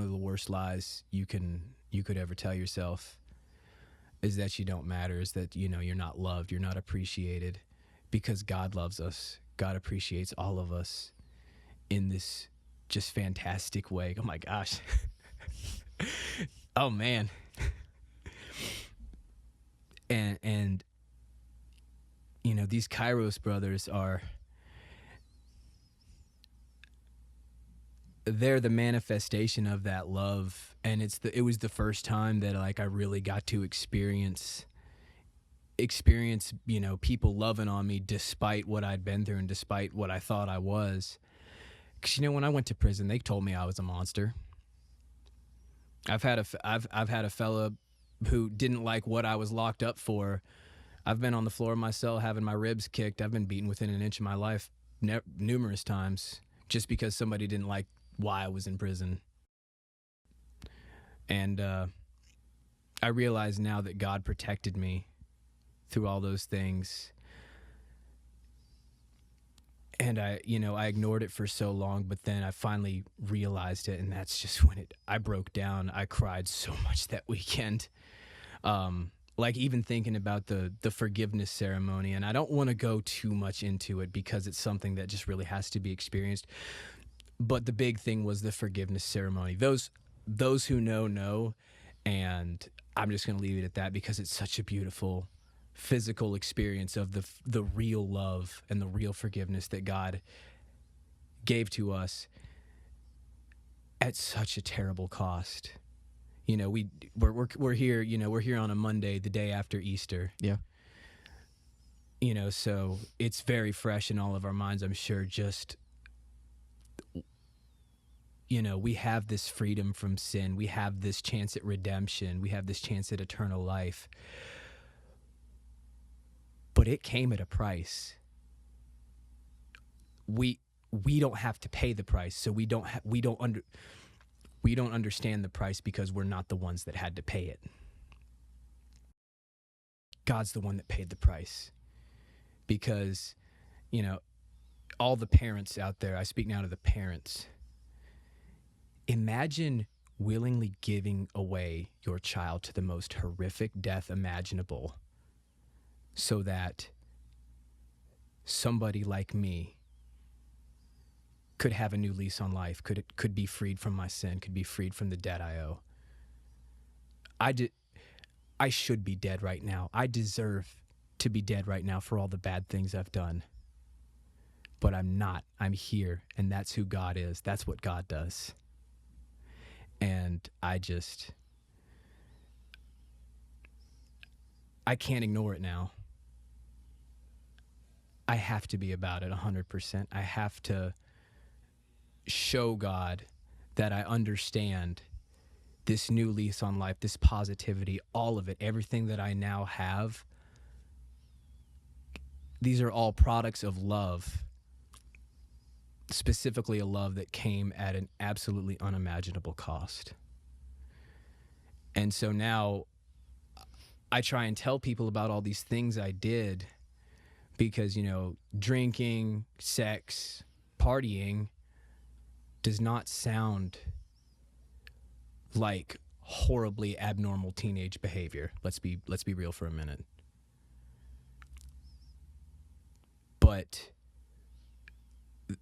of the worst lies you could ever tell yourself, is that you don't matter, is that you're not loved, you're not appreciated, because God loves us. God appreciates all of us in this just fantastic way. Oh my gosh. Oh man. And these Kiros brothers they're the manifestation of that love, and it was the first time that I really got to experience people loving on me despite what I'd been through and despite what I thought I was. Because when I went to prison, they told me I was a monster. I've had a fella who didn't like what I was locked up for. I've been on the floor of my cell having my ribs kicked. I've been beaten within an inch of my life numerous times just because somebody didn't like why I was in prison. And I realize now that God protected me through all those things. And I ignored it for so long, but then I finally realized it, and that's just when I broke down. I cried so much that weekend. Like even thinking about the forgiveness ceremony, and I don't want to go too much into it because it's something that just really has to be experienced. But the big thing was the forgiveness ceremony. Those who know, and I'm just going to leave it at that because it's such a beautiful physical experience of the real love and the real forgiveness that God gave to us at such a terrible cost. You know, we're here, you know, we're here on a Monday, the day after Easter. Yeah. You know, so it's very fresh in all of our minds, I'm sure. Just, you know, we have this freedom from sin. We have this chance at redemption. We have this chance at eternal life. But it came at a price. We don't have to pay the price, so we don't understand the price because we're not the ones that had to pay it. God's the one that paid the price. Because, you know, all the parents out there, I speak now to the parents. Imagine willingly giving away your child to the most horrific death imaginable so that somebody like me could have a new lease on life, could be freed from my sin, could be freed from the debt I owe. I should be dead right now. I deserve to be dead right now for all the bad things I've done. But I'm not. I'm here, and that's who God is. That's what God does. And I can't ignore it now. I have to be about it 100%. I have to show God that I understand this new lease on life, this positivity, all of it, everything that I now have. These are all products of love, specifically a love that came at an absolutely unimaginable cost. And so now I try and tell people about all these things I did because, you know, drinking, sex, partying does not sound like horribly abnormal teenage behavior. Let's be real for a minute. But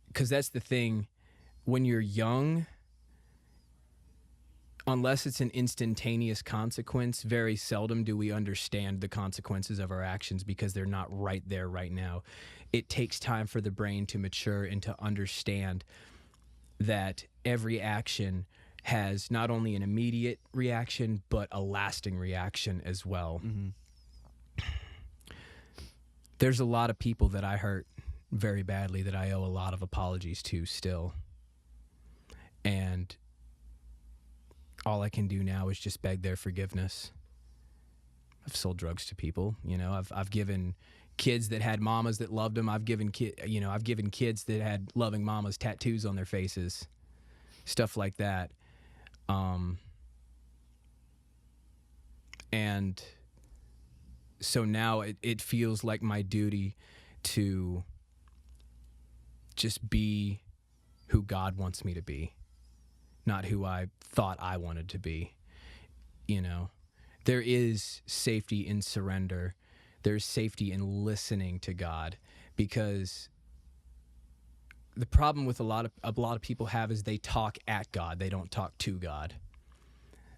because that's the thing, when you're young, unless it's an instantaneous consequence, very seldom do we understand the consequences of our actions because they're not right there right now. It takes time for the brain to mature and to understand that every action has not only an immediate reaction, but a lasting reaction as well. Mm-hmm. There's a lot of people that I hurt very badly that I owe a lot of apologies to still. And all I can do now is just beg their forgiveness. I've sold drugs to people, you know, I've given kids that had mamas that loved them. I've given kids that had loving mamas tattoos on their faces, stuff like that. And so now it feels like my duty to just be who God wants me to be, not who I thought I wanted to be. You know, there is safety in surrender. There's safety in listening to God, because the problem with a lot of people have is they talk at God. They don't talk to God.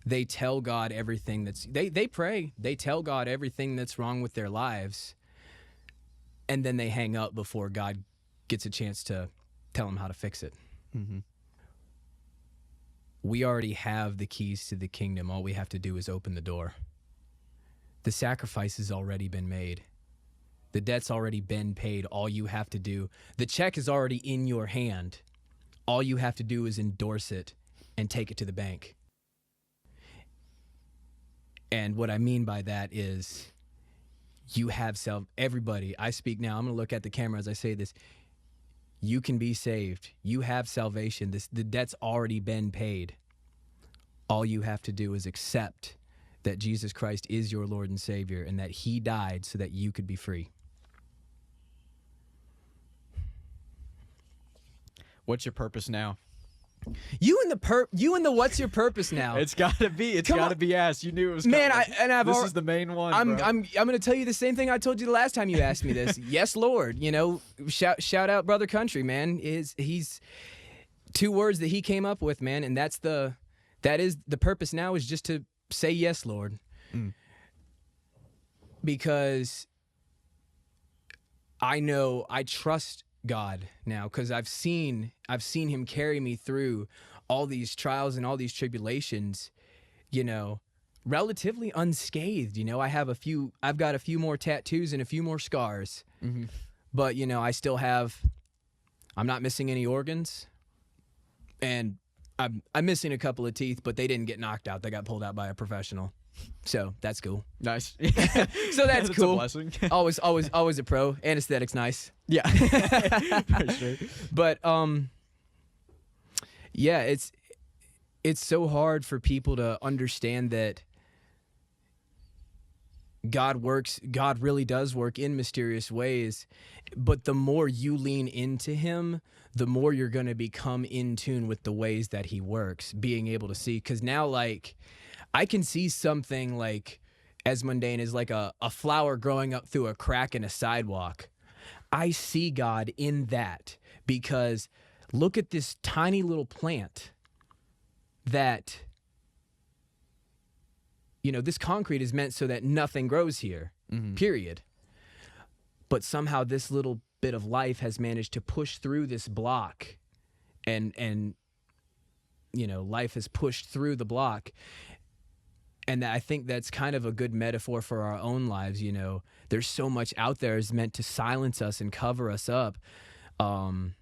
They tell God everything they pray. They tell God everything that's wrong with their lives, and then they hang up before God gets a chance to tell them how to fix it. Mm-hmm. We already have the keys to the kingdom. All we have to do is open the door. The sacrifice has already been made. The debt's already been paid. All you have to do, the check is already in your hand. All you have to do is endorse it and take it to the bank. And what I mean by that is you have everybody, I speak now, I'm going to look at the camera as I say this. You can be saved. You have salvation. The debt's already been paid. All you have to do is accept that Jesus Christ is your Lord and Savior and that he died so that you could be free. What's your purpose now? You and the what's your purpose now? It's gotta be asked. You knew it was man. coming. This is the main one. I'm gonna tell you the same thing I told you the last time you asked me this. Yes, Lord. You know, shout out Brother Country, man. He's 2 words that he came up with, man, and that is the purpose now is just to say yes, Lord. Because I trust God now, because I've seen him carry me through all these trials and all these tribulations, you know, relatively unscathed. You know, I've got a few more tattoos and a few more scars, but you know, I'm not missing any organs, and I'm missing a couple of teeth, but they didn't get knocked out. They got pulled out by a professional. So that's cool. Nice. So that's cool. A blessing. always a pro. Anesthetic's nice. Yeah. For sure. But yeah, it's so hard for people to understand that God really does work in mysterious ways, but the more you lean into him, the more you're going to become in tune with the ways that he works, being able to see. Because now, like, I can see something like as mundane as like a flower growing up through a crack in a sidewalk. I see God in that, because look at this tiny little plant that, you know, this concrete is meant so that nothing grows here, period. But somehow this little bit of life has managed to push through this block, and you know, life has pushed through the block. And I think that's kind of a good metaphor for our own lives. You know, there's so much out there is meant to silence us and cover us up. And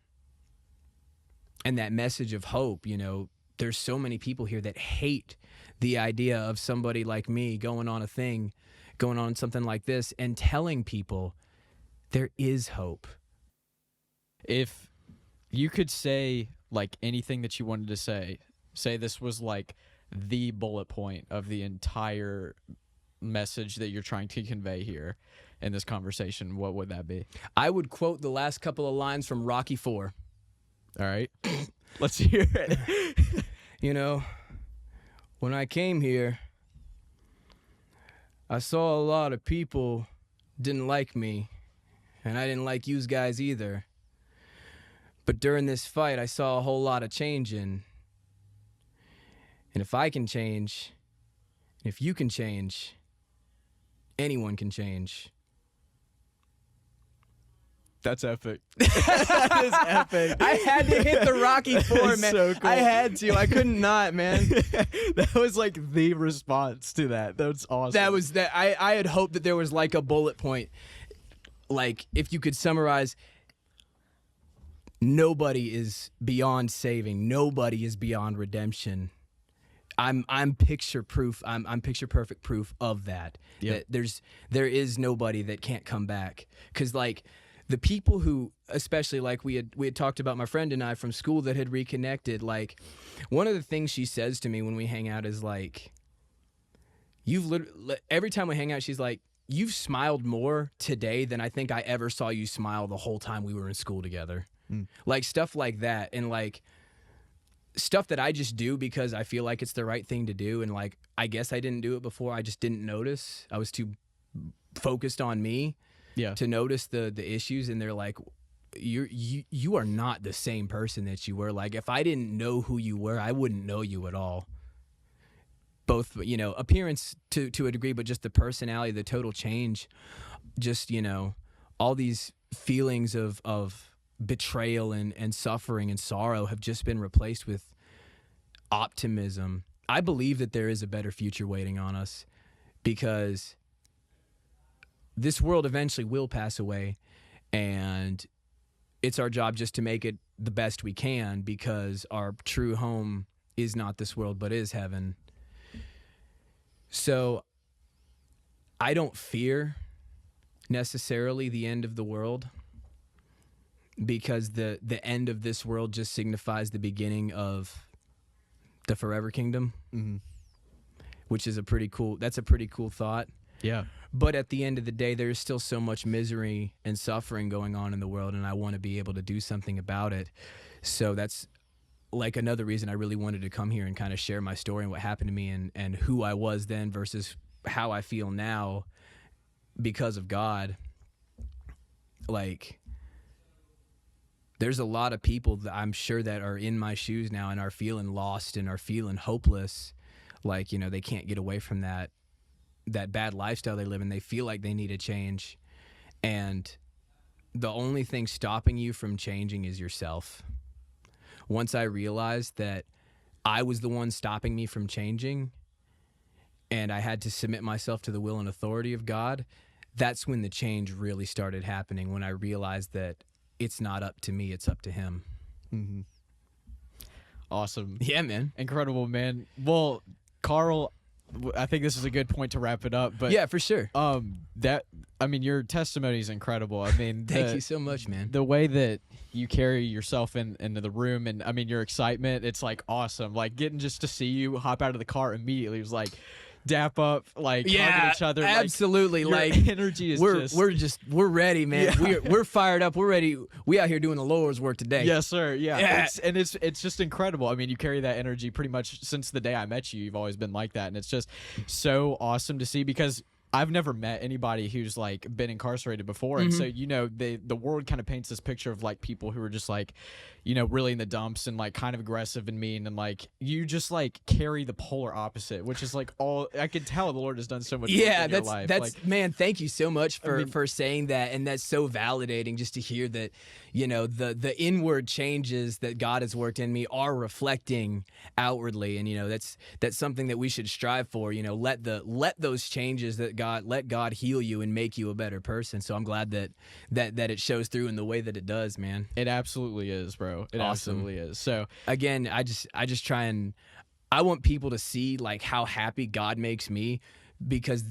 that message of hope, you know, there's so many people here that hate the idea of somebody like me going on something like this and telling people there is hope. If you could say like anything that you wanted to say this was like the bullet point of the entire message that you're trying to convey here in this conversation, what would that be? I would quote the last couple of lines from Rocky IV. All right. Let's hear it. You know, when I came here, I saw a lot of people didn't like me, and I didn't like you guys either. But during this fight, I saw a whole lot of changing. And if I can change, if you can change, anyone can change. That's epic. That is epic. I had to hit the Rocky IV, man. So cool. I had to. I couldn't not, man. That was like the response to that. That's awesome. That was that. I had hoped that there was like a bullet point. Like, if you could summarize, nobody is beyond saving. Nobody is beyond redemption. I'm picture proof. I'm picture perfect proof of that. Yep. That there is nobody that can't come back. 'Cause like the people who, especially like we had talked about, my friend and I from school that had reconnected, like one of the things she says to me when we hang out is like, every time we hang out, she's like, you've smiled more today than I think I ever saw you smile the whole time we were in school together. Like stuff like that. And like stuff that I just do because I feel like it's the right thing to do. And like, I guess I didn't do it before. I just didn't notice. I was too focused on me to notice the issues. And they're like, you are not the same person that you were. Like, if I didn't know who you were, I wouldn't know you at all. Both, you know, appearance to a degree, but just the personality, the total change, just, you know, all these feelings of betrayal and suffering and sorrow have just been replaced with optimism. I believe that there is a better future waiting on us, because this world eventually will pass away, and it's our job just to make it the best we can, because our true home is not this world but is heaven. So I don't fear necessarily the end of the world, because the end of this world just signifies the beginning of the forever kingdom, which is a pretty cool thought. Yeah. But at the end of the day, there's still so much misery and suffering going on in the world, and I want to be able to do something about it. So that's like another reason I really wanted to come here and kind of share my story and what happened to me and who I was then versus how I feel now because of God. Like, there's a lot of people that I'm sure that are in my shoes now and are feeling lost and are feeling hopeless. Like, you know, they can't get away from that bad lifestyle they live in. They feel like they need a change. And the only thing stopping you from changing is yourself. Once I realized that I was the one stopping me from changing and I had to submit myself to the will and authority of God, that's when the change really started happening, when I realized that it's not up to me, it's up to Him. Mm-hmm. Awesome. Yeah, man. Incredible, man. Well, Carl, I think this is a good point to wrap it up. But yeah, for sure. Your testimony is incredible. I mean, thank you so much, man. The way that you carry yourself into the room, and I mean, your excitement, it's like awesome. Like getting just to see you hop out of the car immediately was like dap up, like hugging each other. Absolutely. Like your energy is we're ready, man. Yeah. We're fired up. We're ready. We out here doing the Lord's work today. Yes, sir. Yeah. Yeah. It's just incredible. I mean, you carry that energy pretty much since the day I met you. You've always been like that, and it's just so awesome to see, because I've never met anybody who's like been incarcerated before. And so, you know, the world kind of paints this picture of like people who are just like, you know, really in the dumps and like kind of aggressive and mean, and like you just like carry the polar opposite, which is like all I can tell the Lord has done so much work in your life. That's like, man, thank you so much for saying that, and that's so validating just to hear that, you know, the inward changes that God has worked in me are reflecting outwardly, and you know that's something that we should strive for. You know, let those changes let God heal you and make you a better person. So I'm glad that it shows through in the way that it does, man. It absolutely is, bro. It Awesome. absolutely is. So again, I just try and I want people to see like how happy God makes me, because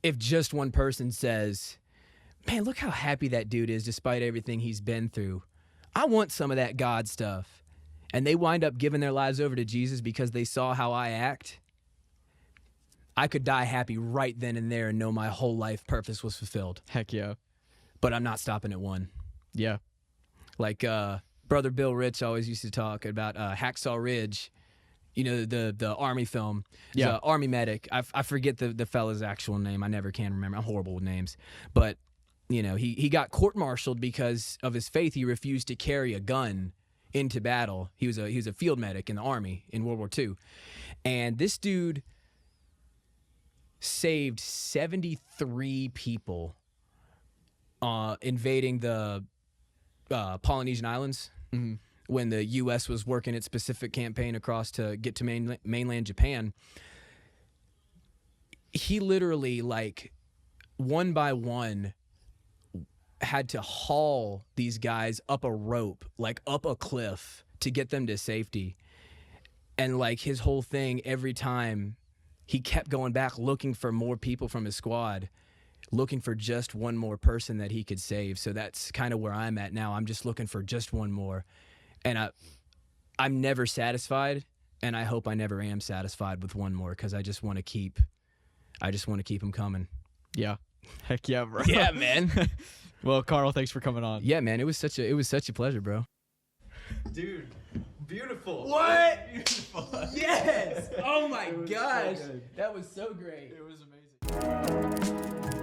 if just one person says, man, look how happy that dude is despite everything he's been through, I want some of that God stuff, and they wind up giving their lives over to Jesus because they saw how I act, I could die happy right then and there and know my whole life purpose was fulfilled. heck yeah. But I'm not stopping at one. Yeah. Like Brother Bill Rich always used to talk about Hacksaw Ridge, you know, the Army film. Yeah. Army medic. I forget the fella's actual name. I never can remember. I'm horrible with names. But, you know, he got court-martialed because of his faith. He refused to carry a gun into battle. He was a field medic in the Army in World War II. And this dude saved 73 people invading the Polynesian Islands when the U.S. was working its Pacific campaign across to get to mainland Japan. He literally, like, one by one, had to haul these guys up a rope, like up a cliff, to get them to safety. And like his whole thing, every time he kept going back looking for more people from his squad, looking for just one more person that he could save. So that's kind of where I'm at now. I'm just looking for just one more. And I'm never satisfied, and I hope I never am satisfied with one more, because I just want to keep them coming. Yeah. Heck yeah, bro. Yeah, man. Well, Carl, thanks for coming on. Yeah, man. It was such a pleasure, bro. Dude, beautiful. What? Beautiful. Yes. Oh my It was so gosh. good. That was so great. It was amazing.